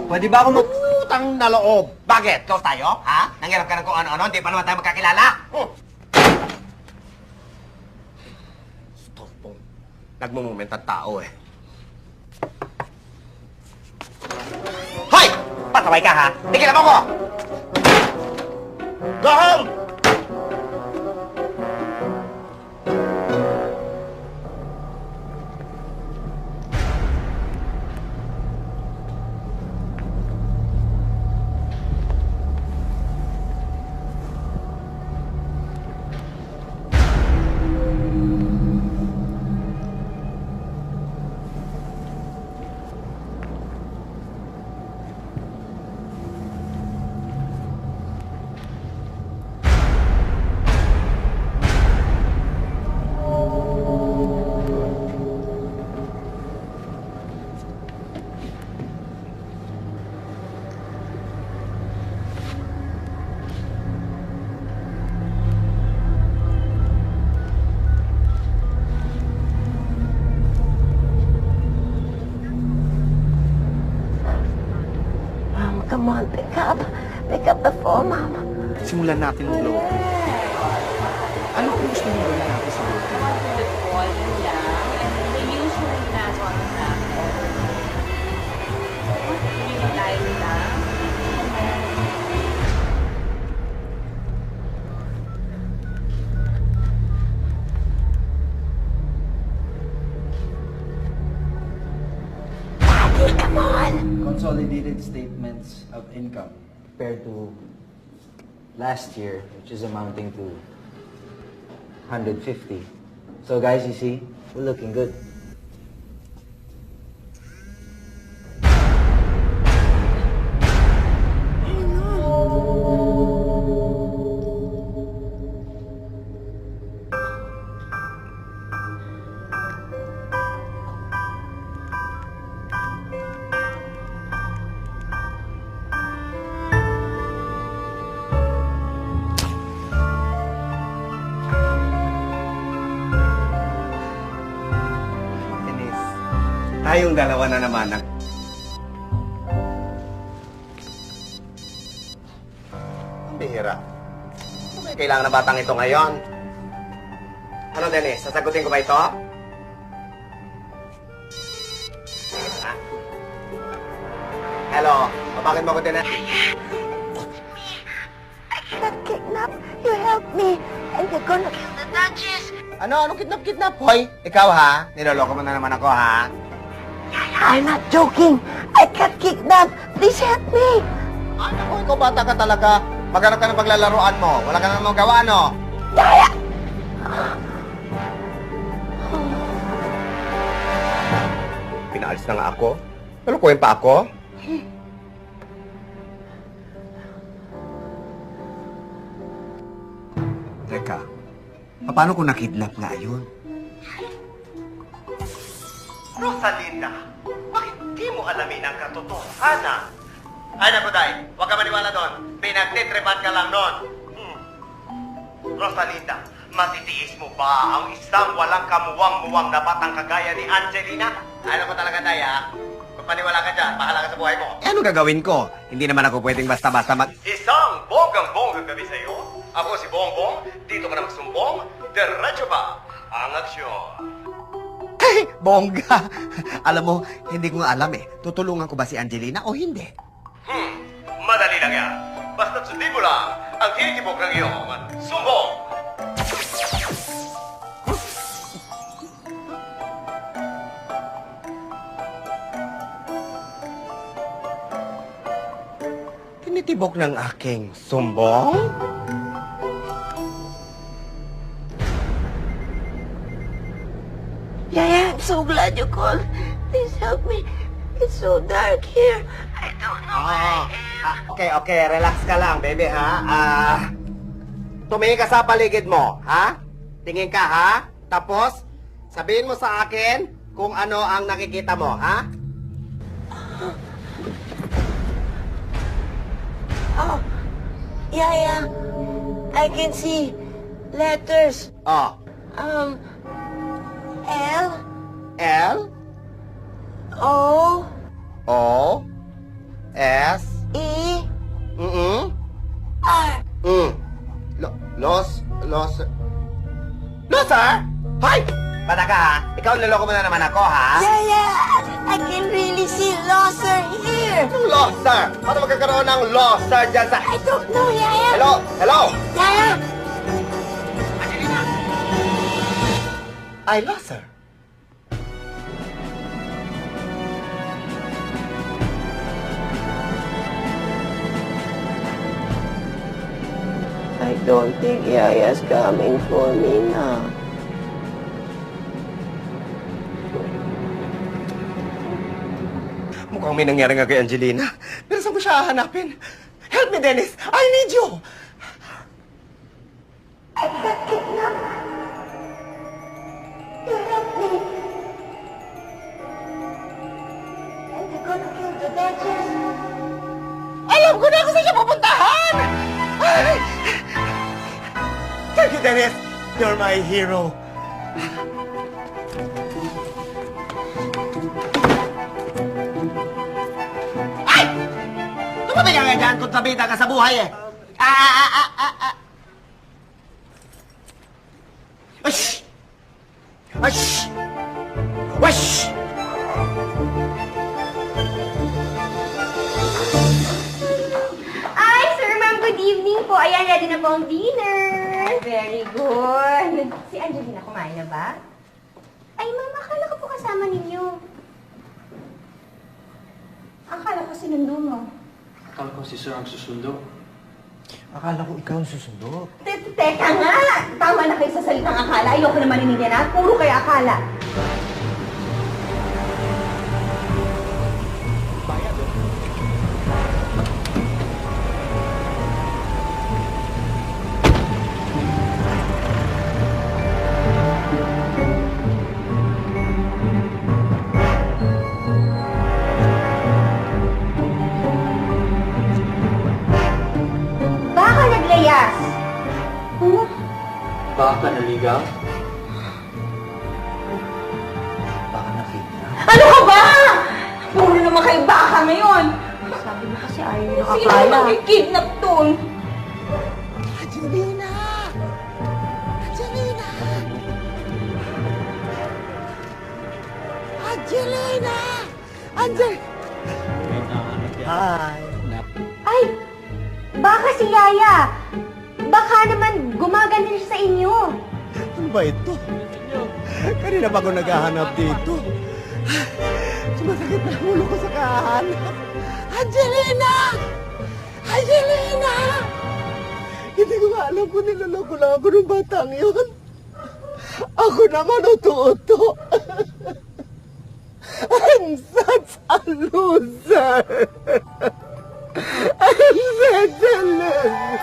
Pwede ba ako utang na loob? Bakit? Close tayo? Ha? Nangyarap ka ng kung ano-ano? Hindi pa naman tayo magkakilala? Stop po. Nagmumument ang tao eh. Hoy! Pasaway ka ha? Tigilan mo ko! Go home! Come on, pick up the phone, Mama. Simulan natin ang loob. Ano kung gusto mo gawin natin sa loob? Daddy, come on! Consolidated statements of income compared to last year, which is amounting to 150. So guys, you see, we're looking good. Tayong dalawa na naman ang... Ang bihira. Ano ba kailangan na batang ito ngayon? Ano, Dennis? Sasagutin ko ba ito? Hello? Bakit mo ko din I got kidnapped. You help me. And they're gonna kill the Duchess. Ano? Anong kidnap-kidnap? Hoy, ikaw ha? Niloloko mo na naman ako ha? I'm not joking. I got kidnapped. Please help me. Ano? Ikaw bata ka talaga. Maghanap ka ng paglalaroan mo. Wala ka na namang gawa, no? Yaya! Pinaalis na nga ako. Nalukuhin pa ako? Teka, Paano kung nakidnap nga yun? Rosalinda, bakit di mo alamin ang katotohanan? Ay, naku, Day. Huwag ka maniwala doon. Pinagtitrepan ka lang doon. Rosalinda, matitiis mo ba ang isang walang kamuwang-muwang na batang kagaya ni Angelina? Ay, naku talaga, Day, ha? Kung paniwala ka dyan, bahala ka sa buhay mo. Eh, ano gagawin ko? Hindi naman ako pwedeng basta-basta Isang bonggang-bonggang gabi sa'yo. Ako si Bongbong. Dito ka na magsumbong. Diretso ba ang aksyon? Ay, bongga. Alam mo, hindi ko nga alam eh. Tutulungan ko ba si Angelina o hindi? Madali lang yan. Basta't sundin mo lang ang tinitibok ng iyong sumbong. Tinitibok ng aking sumbong? Yaya, I'm so glad you called. Please help me. It's so dark here. I don't know where I am. Okay. Relax ka lang, baby, ha? Tumingin ka sa paligid mo, ha? Tingin ka, ha? Tapos, sabihin mo sa akin kung ano ang nakikita mo, ha? Oh, Yaya, I can see letters. Oh. L. L? O. O. S. E. R. Loser? Hoy! Bata ka, ha? Ikaw niloko mo na naman ako, ha? Yaya, I can really see loser here. Loser? Paano magkakaroon ng loser dyan sa... I don't know, Yaya. Hello? Yaya. I lost her. I don't think Yaya's coming for me now. Mukhang may nangyari nga kay Angelina. Pero saan mo siya hahanapin? Help me, Dennis! I need you! I got kidnapped. You help me. And they're gonna kill the Duchess. Alam ko na kung saan siya pupuntahan! Ay! Thank you, Dennis! You're my hero. Ay! Tumabi ka nga dyan kung sabita ka sa buhay eh! Ush! Ush! Ush! Ay, Sir Ma'am, good evening po. Ayan, ready na po ang dinner. Very good. Si Angelina, kumain na ba? Ay, Ma'am, akala ko po kasama ninyo. Akala ko sinundo mo. Akala ko si Sir ang susundo. Akala ko ikaw ang susundo. Teka nga! Tama na kayo sa salitang akala. Ayoko na marinig yan, ha? Puro kayo akala. Baka naglayas. Baka naligaw? Baka nakita. Ano ka ba? Puro naman kayo baka ngayon. Sabi mo kasi ayaw nyo Sino naman makikidnap dun? Angelina! Angelina! Angelina! Hi! Ay! Baka si Yaya! Baka naman gumaganda siya sa inyo. Ano ba ito? Kanina pa ako naghahanap dito. Sumasakit na ang ulo ko sa kahanap. Angelina! Angelina! Hindi ko nga alam kung niloloko lang ako ng batang yun. Ako naman uto-uto. I'm such a loser. I'm such a loser.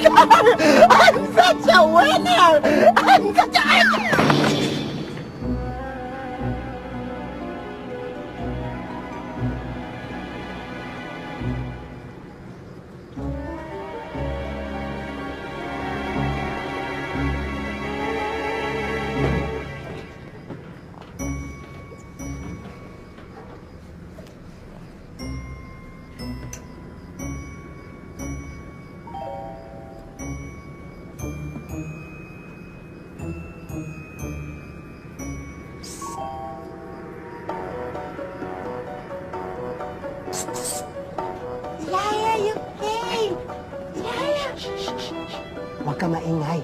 God! I'm such a winner! I'm such a... Yaya, you came! Yaya! Huwag ka maingay.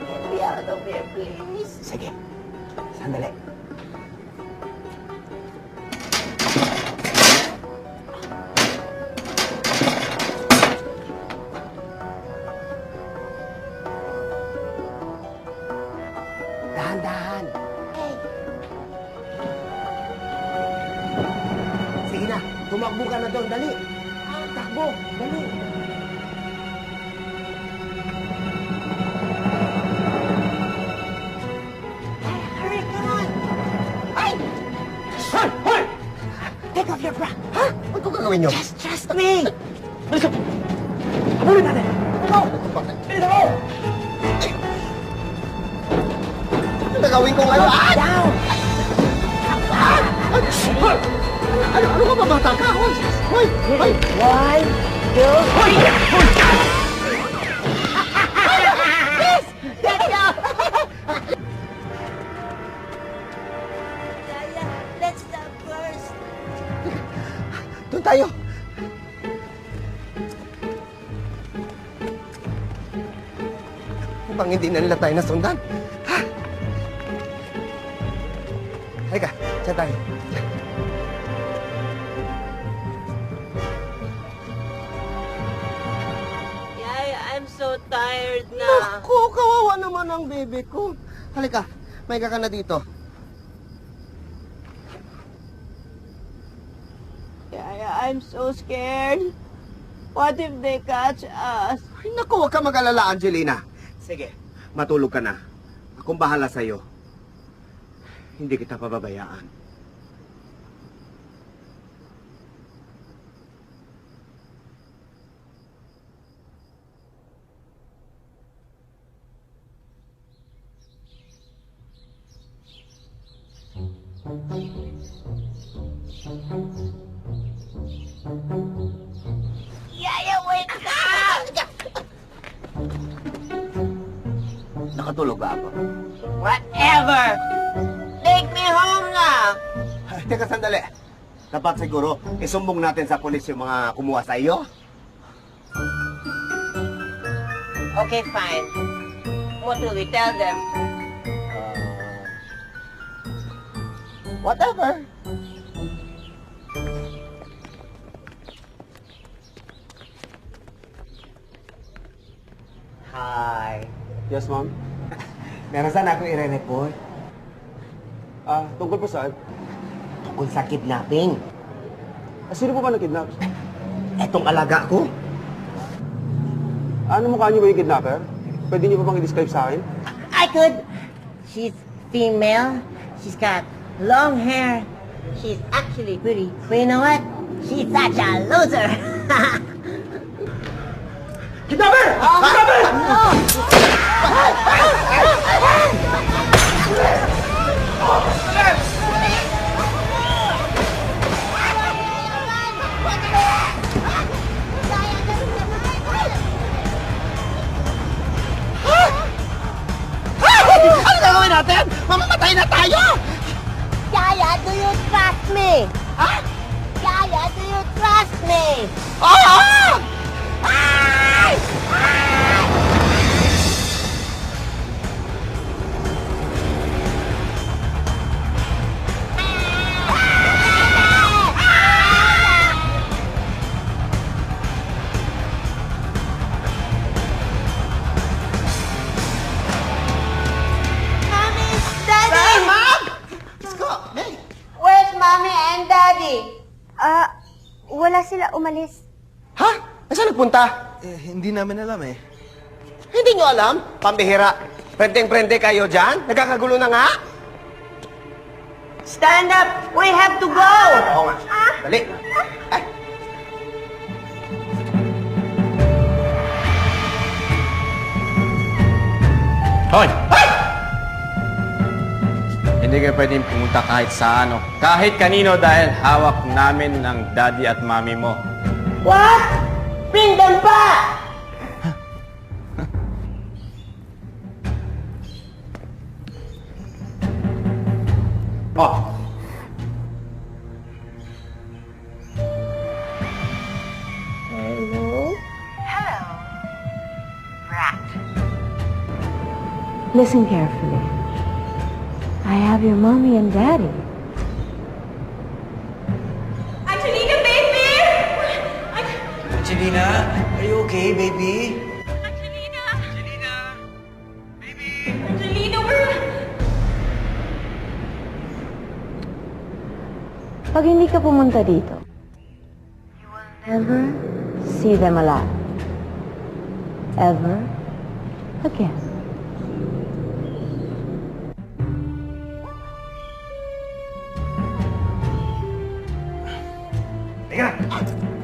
Get me out of here, please. Sige. Sandali. Dahan-dahan. Sige na, tumakbo ka na doon. Dali. Takbo. Dali. Hurry, come on! Ay! Hoy! Hoy! Take off your bra! Ha? Ano ko gagawin nyo? Just trust me! Bilis ka! Habulin natin! Ito! Ito! Ano gagawin ko ngayon? Ah! Down! Ah! Hoy! Ano ka ba bata ka? Hoy! Hoy! Hoy! 1, 2, Hoy! Hoy! Yes! Let's go! Yaya, let's stop first. Doon tayo! Upang hindi na nila tayo nasundan. Ha? Halika, siya tayo. Yaya, I'm so tired na. Naku, kawawa naman ang bebe ko. Halika, may ka na dito. Yaya, I'm so scared. What if they catch us? Ay, naku, huwag ka mag-alala, Angelina. Sige, matulog ka na. Akong bahala sa'yo. Hindi kita pababayaan. Yaya, wake up! Nakatulog ba ako? Whatever! Take me home na! Ay, teka, sandali. Dapat siguro, isumbong natin sa polis yung mga kumuha sa iyo. Okay, fine. What will we tell them? Whatever. Hi. Yes, ma'am. Meron sana akong i-report. Tungkol po saan? Tungkol sa kidnapping. Sino po ba na-kidnap? Etong alaga ko. Ano mukha niyo ba yung kidnapper? Pwede niyo pa bang i-describe sa akin? I could. She's female. She's got long hair. She's actually pretty. But you know what? She's such a loser. Kidnapper! Kidnapper! Ano gagawin natin? Mamamatay na tayo! Yaya, do you trust me? Ha? Yaya, do you trust me? Oo! Ay! Ay! Mommy, Daddy! Mom! Let's go! Hey! Where's Mommy and Daddy? Wala sila umalis. Ha? Saan nagpunta? Hindi namin alam eh. Hindi nyo alam? Pambihira. Prendeng-prende kayo dyan? Nagkakagulo na nga? Stand up! We have to go! Oo nga. Dali. Ay. Hoy! Hindi kayo pwedeng pumunta kahit sa ano, kahit kanino dahil hawak namin ng daddy at mami mo. What? Bring them back! Oh! Hello? Listen carefully. I have your mommy and daddy. Angelina, baby! Angelina, are you okay, baby? Angelina, we're... Pag hindi ka pumunta dito, you will never see them alive. Ever again. Teka!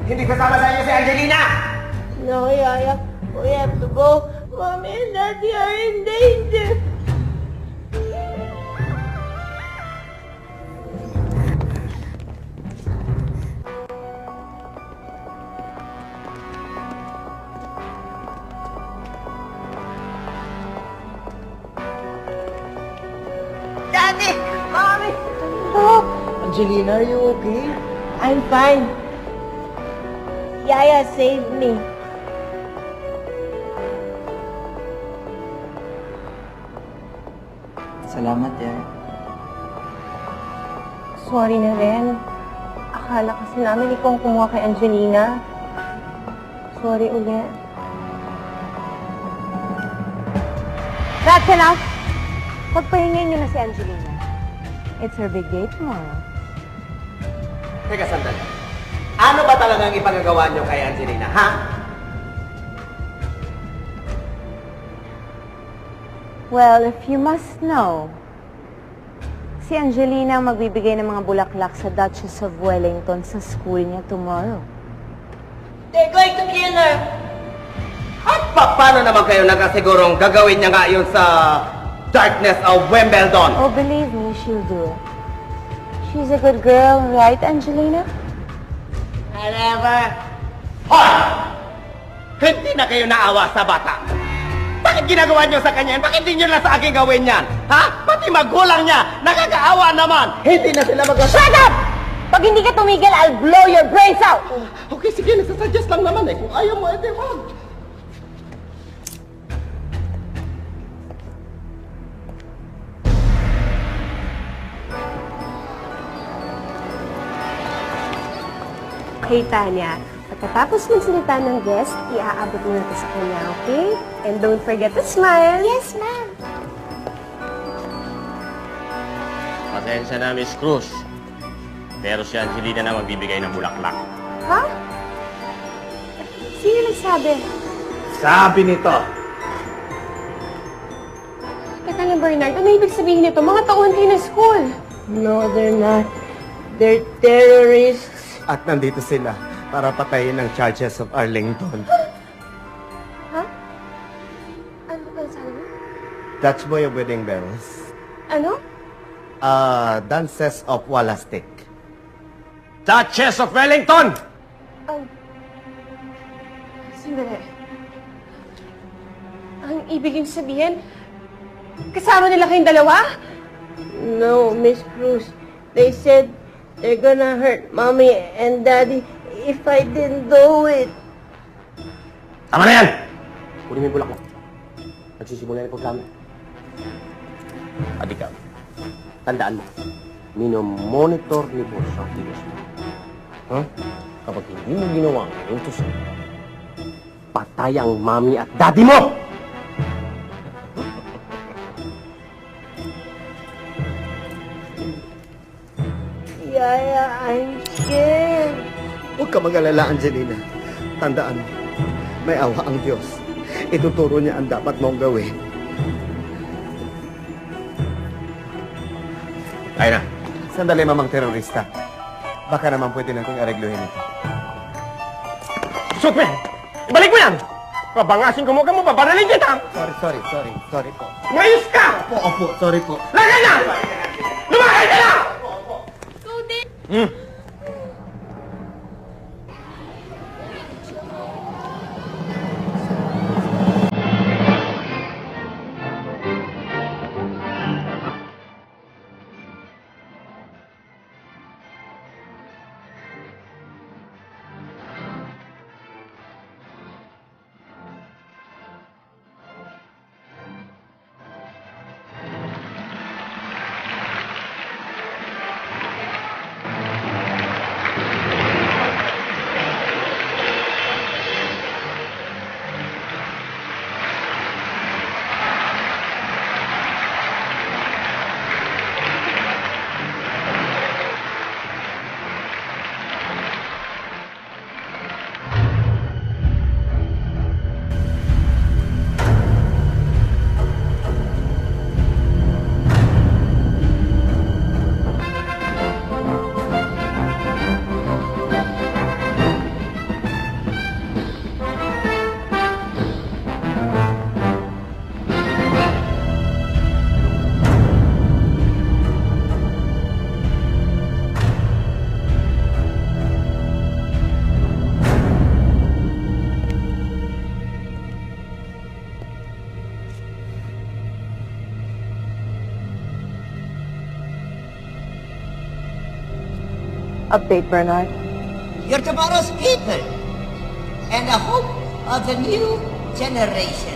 Hindi kasama sa inyo si Angelina! No, Yaya. We have to go. Mommy and Daddy are in danger. Daddy! Mommy! Oh! Angelina, are you okay? I'm fine. Yaya saved me. Salamat, Yaya. Sorry na rin. Akala kasi namin ikaw ang kumuha kay Angelina. Sorry ulit. That's enough! Pagpahingin niyo na si Angelina. It's her big day tomorrow. Teka, sandali. Ano ba talagang ipagagawa nyo kay Angelina, ha? Well, if you must know, si Angelina ang magbibigay ng mga bulaklak sa Duchess of Wellington sa school niya tomorrow. They're going to kill her. At paano naman kayo nakasigurong gagawin niya nga yun sa darkness of Wimbledon? Oh, believe me, she'll do it. She's a good girl, right, Angelina? Whatever. Hoy! Hindi na kayo naawa sa bata. Bakit ginagawa niyo sa kanya yan? Bakit hindi niyo lang sa akin gawin yan? Ha? Pati magulang niya, nakakaawa naman. Hindi na sila Shut up! Pag hindi ka tumigil, I'll blow your brains out! Okay, sige, nagsasuggest lang naman eh. Kung ayaw mo, edi wag. Hey, Tanya. Pagkatapos magsalita ng guest, iaabot mo na ito sa kanya, okay? And don't forget to smile. Yes, ma'am. Pasensya na, Miss Cruz. Pero si Angelina na magbibigay ng bulaklak. Ha? Sino nagsabi? Sabi nito. Teka lang, Bernard. Ano ibig sabihin nito? Mga tauhan kayo ng school. No, they're not. They're terrorists. At nandito sila para patayin ang charges of Arlington. Ha? Ano ba sabi mo? Dutch boy of wedding bells. Ano? Dances of Walastik. Duchess of Wellington! Sandali. Ang ibig sabihin, kasama nila kayong dalawa? No, Miss Cruz. They said they're gonna hurt Mommy and Daddy if I didn't do it. Tama na yan! Kunin mo yung bulak mo. Nagsisimula yung programa. At ikaw, tandaan mo, minomonitor ni Boss ang kilos mo. Huh? Kapag hindi mo ginawa ang utos mo, patay ang Mami at Daddy mo! Yaya, I'm scared. Huwag ka mag-alala, Angelina. Tandaan mo, May awa ang Diyos. Ituturo niya ang dapat mong gawin. Kaya na. Sandali, mamang terorista. Baka naman pwede nating aregluhin ito. Shoot, man! Ibalik mo yan! Pabangasin ko mo pabaralin kita! Sorry po. Mayos ka! Opo, sorry po. Lagay na! Lumakay ka na! Update, Bernard. You're tomorrow's people and the hope of the new generation.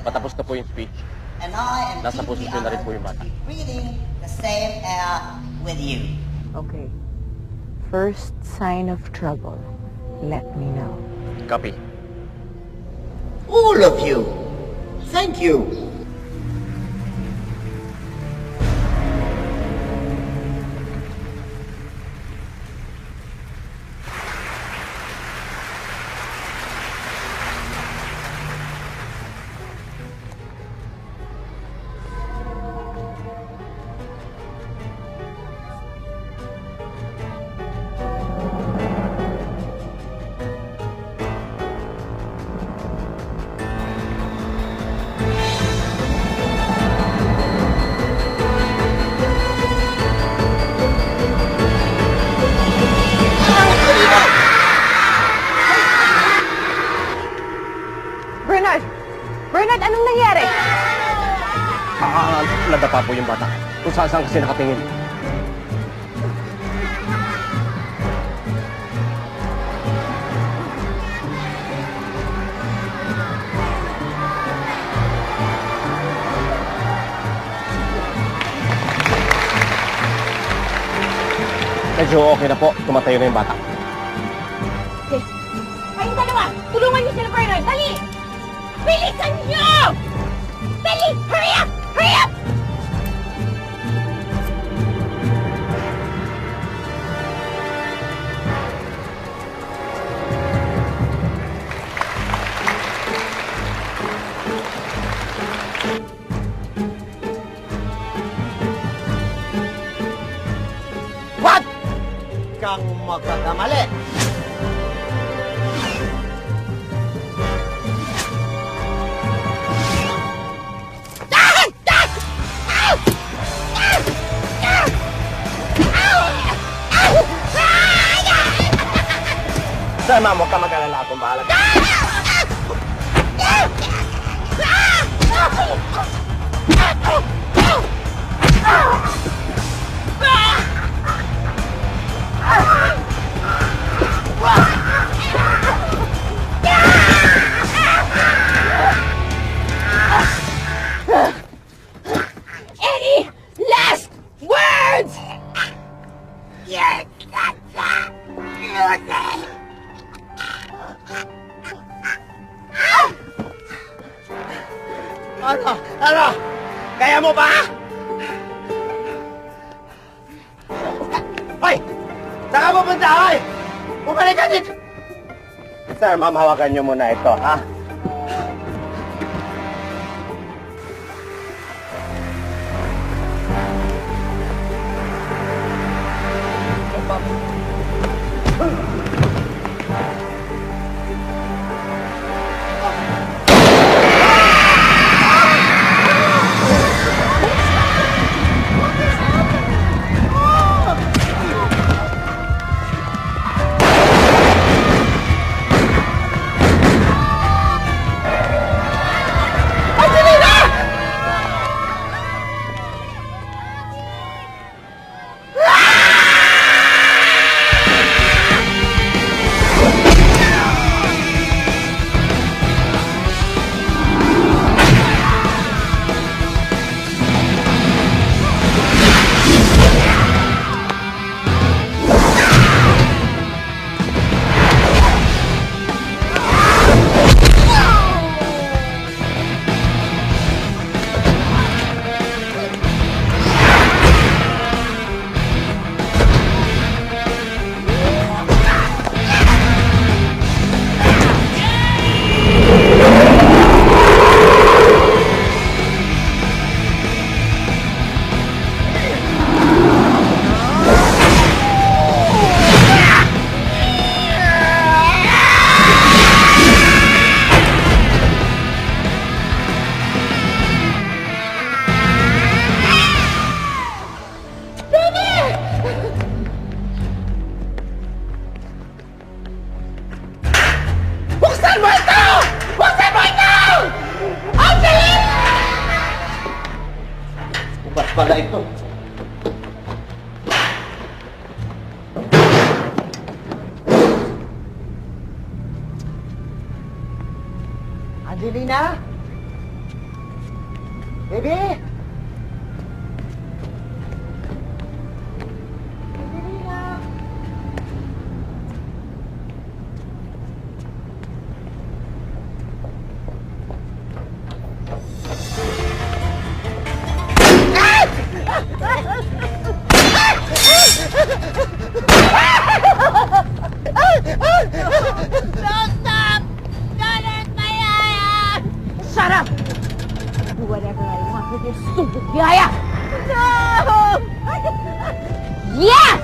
Patapos na po yung speech. And I am Nasa deeply posisyon na rin po yung honored bata. to be breathing the same air with you. Okay. First sign of trouble, let me know. Copy. All of you. Thank you. Bernard, anong nangyari? Nadapa po yung bata. Kung saan kasi nakatingin. Medyo okay na po. Tumatayo na yung bata. Okay. Kayong dalawa, tulungan niyo sila, Bernard. Dali! Bilisan niyo! Dali! Hurry up! Hurry up! What? Kang magkakamali. Sama mo ka mag-alala akong bahala ka. Any last words? Yes, Ano? Kaya mo ba? Hoy! Saan ka pupunta, hoy? Bumalik ka dito! Sir, ma'am, hawakan niyo muna ito, ha? Bukas pala ito. Angelina? Baby? Angelina? Don't stop! Don't hurt my yaya! Shut up! Do whatever I want with your stupid yaya! No! Yes!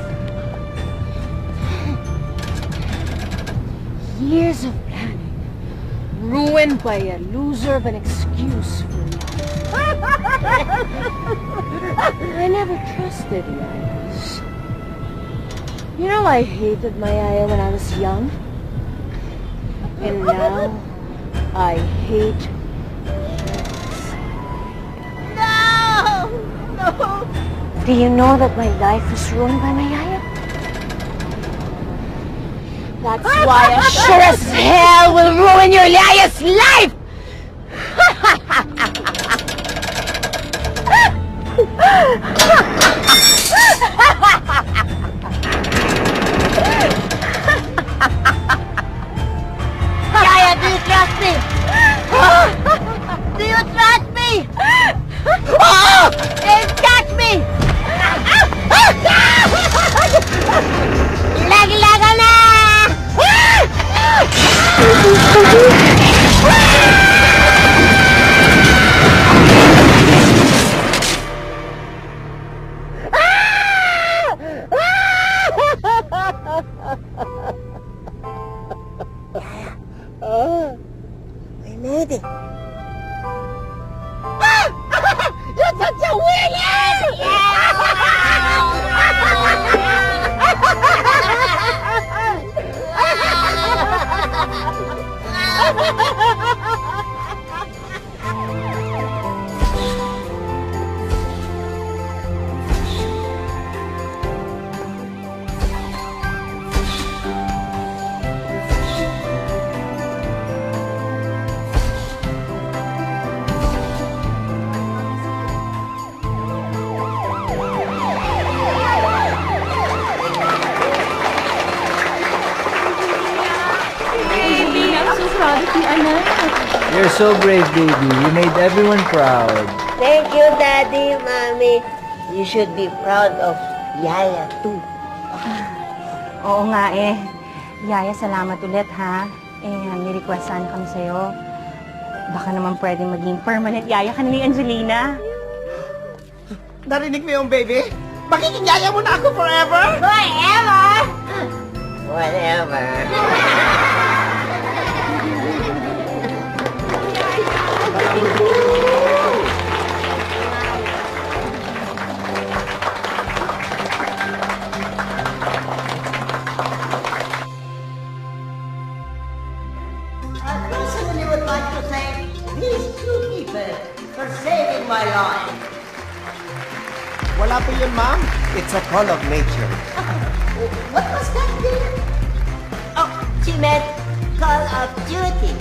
Years of planning, ruined by a loser of an excuse for me. I never trusted yayas. You know, I hated my yaya when I was young. And now, I hate No! No! Do you know that my life was ruined by my yaya? That's why I sure as hell will ruin your yaya's life! Yaya, do you trust me? Do you trust me? Don't touch me! Lag-laga na! We made it. You're such a winner! You're so brave, baby. You made everyone proud. Thank you, Daddy, Mommy. You should be proud of Yaya, too. Oo nga eh. Yaya, salamat ulit ha. may request sana kami sa'yo. Baka naman pwedeng maging permanent yaya ka ni Angelina. Narinig mo yung baby? Magiging yaya mo na ako forever? Forever! Whatever. I personally would like to thank these two people for saving my life. Wala po yun, ma'am. It's a call of nature. What was that, dear? Oh, she meant Call of Duty.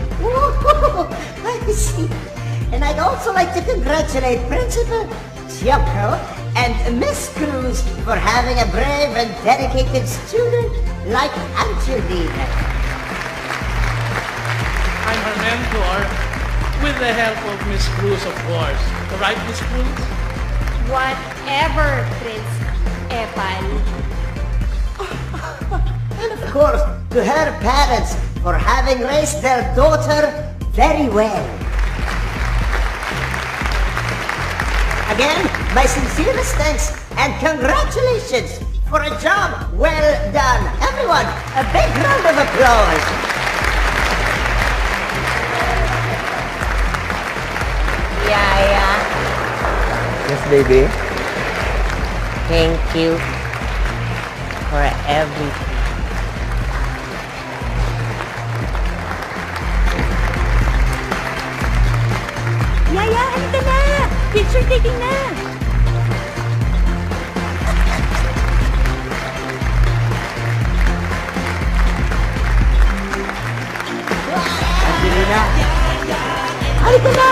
I see. And I'd also like to congratulate Principal Chiocco and Miss Cruz for having a brave and dedicated student like Angelina. I'm her mentor, with the help of Miss Cruz, of course. Right, Miss Cruz? Whatever, Prince Epal. And of course, to her parents for having raised their daughter very well. Again, my sincerest thanks and congratulations for a job well done. Everyone, a big round of applause. Yaya, Yes, baby? thank you for everything. Yaya, halika na! Picture taking na! Angelina, Halika na!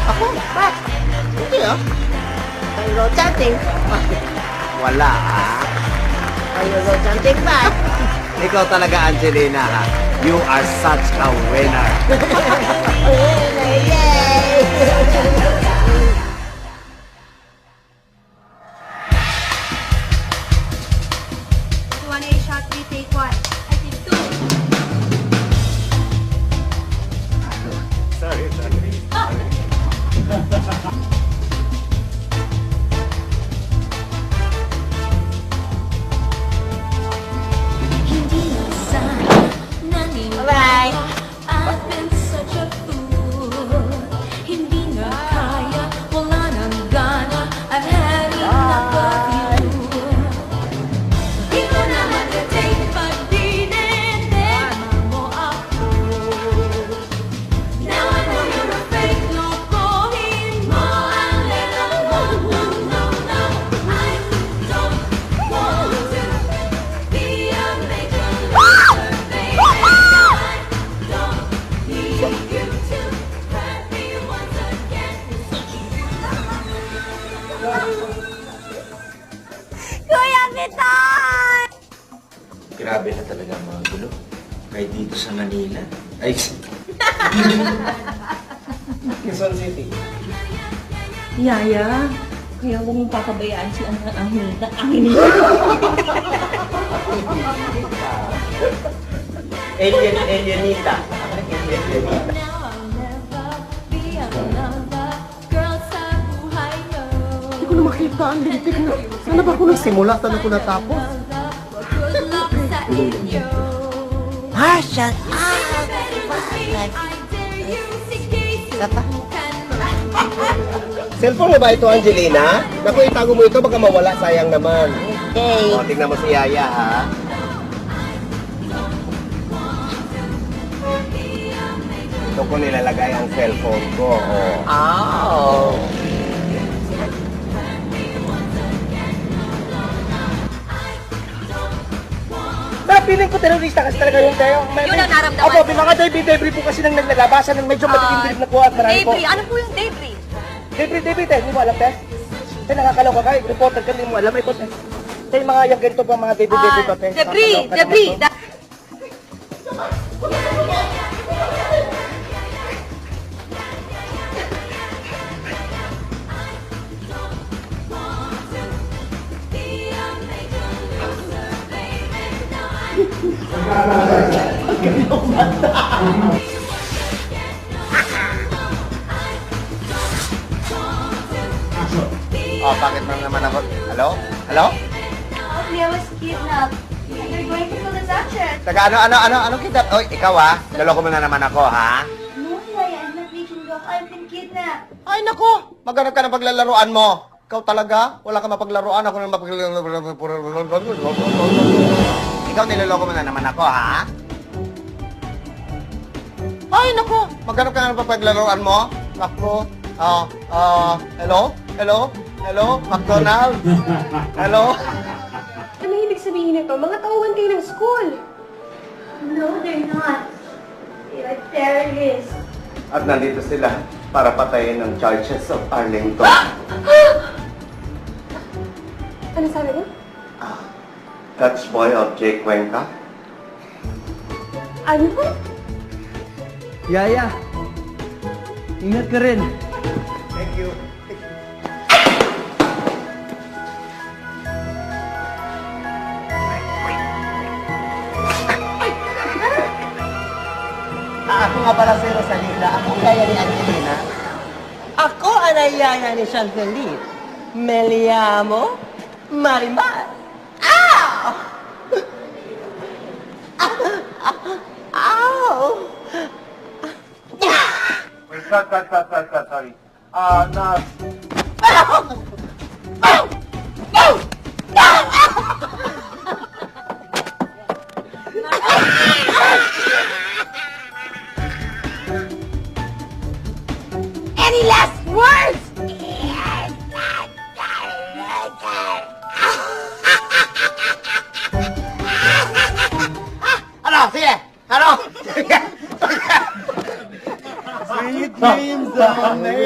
Ako? What? Hindi ah. Are you road chanting? Wala, ah. Are you road chanting back? Ikaw talaga, Angelina, ha? You are such a winner. Yay! Shot 3, take 1. I take 2. Sorry. Bye-bye. I've been such a fool. Hindi na kaya, wala nang gana. I've had enough of you. Di ko na mag-take pag dinedema mo ako. Now I know you're a fake, lokohin mo ang lelang mo. No, I don't want to be a make-a-lover, baby. Kuya Vitor! Grabe na talaga ang mga gulo. Kahit dito sa Manila. Ay, Quezon City. Yaya, kaya huwag mong papabayaan si Angelina. Alienita. Hindi ko na makita ang lintik na. Sana ba ako nagsimula? Sana ko natapos? Shut up! Cellphone mo ba ito, Angelina? Naku, itago mo ito, baka mawala, sayang naman. Okay. O, tignan mo si Yaya, ha? Ito ko nilalagay ang cellphone ko, oh. Oh. Feeling ko terorista kasi talaga yung tayo. Yun ang naramdaman Opo, ko. mga debris po kasi nang naglalabasan ng medyo madilim-dilim na po at marami po. Debris. Ano po yung debris? Debris, hindi mo alam, Tess? Tay, nakakaloka ka, reporter ka, hindi mo alam, ito, Tess. Tay, mga yung ganito po, mga debris po, Tess. Debris. Nakakaloka naman po. Oh, bakit na naman ako? Hello? Hello? Oh, Leo was kidnapped. And they're going to kill the Duchess. Taga ano kidnap? Oy, ikaw naloko mo na naman ako, ha? No, Yaya, I'm not making joke. I've been kidnapped. Ay, nako! Maghanap ka ng paglalaroan mo. Ikaw talaga? Wala ka mapaglaruan. Ako na mapaglaruan. Ikaw niloloko mo na naman ako, ha? Ay, nako! Maghanap ka ng paglaruan mo. Nako. Hello? Hello? Hello? McDonald? Hello? Ano ibig sabihin nito? Mga tauhan kayo ng school. No, they're not. They are terrorists. At nandito sila para patayin ng Duchess of Arlington. Ano sabi mo? Dutch boy of Jake Cuenca. Ano po? Yaya, ingat ka rin. Thank you. Ako nga pala si Rosalita. Ako kaya ni Angelina. Ako ang nayaya ni Chantelit. Me llamo Marimar. Ow! Ow! Wait, sorry. Na... Any last words? Ano? Sige! Ano? Sige! Sweet dreams of me.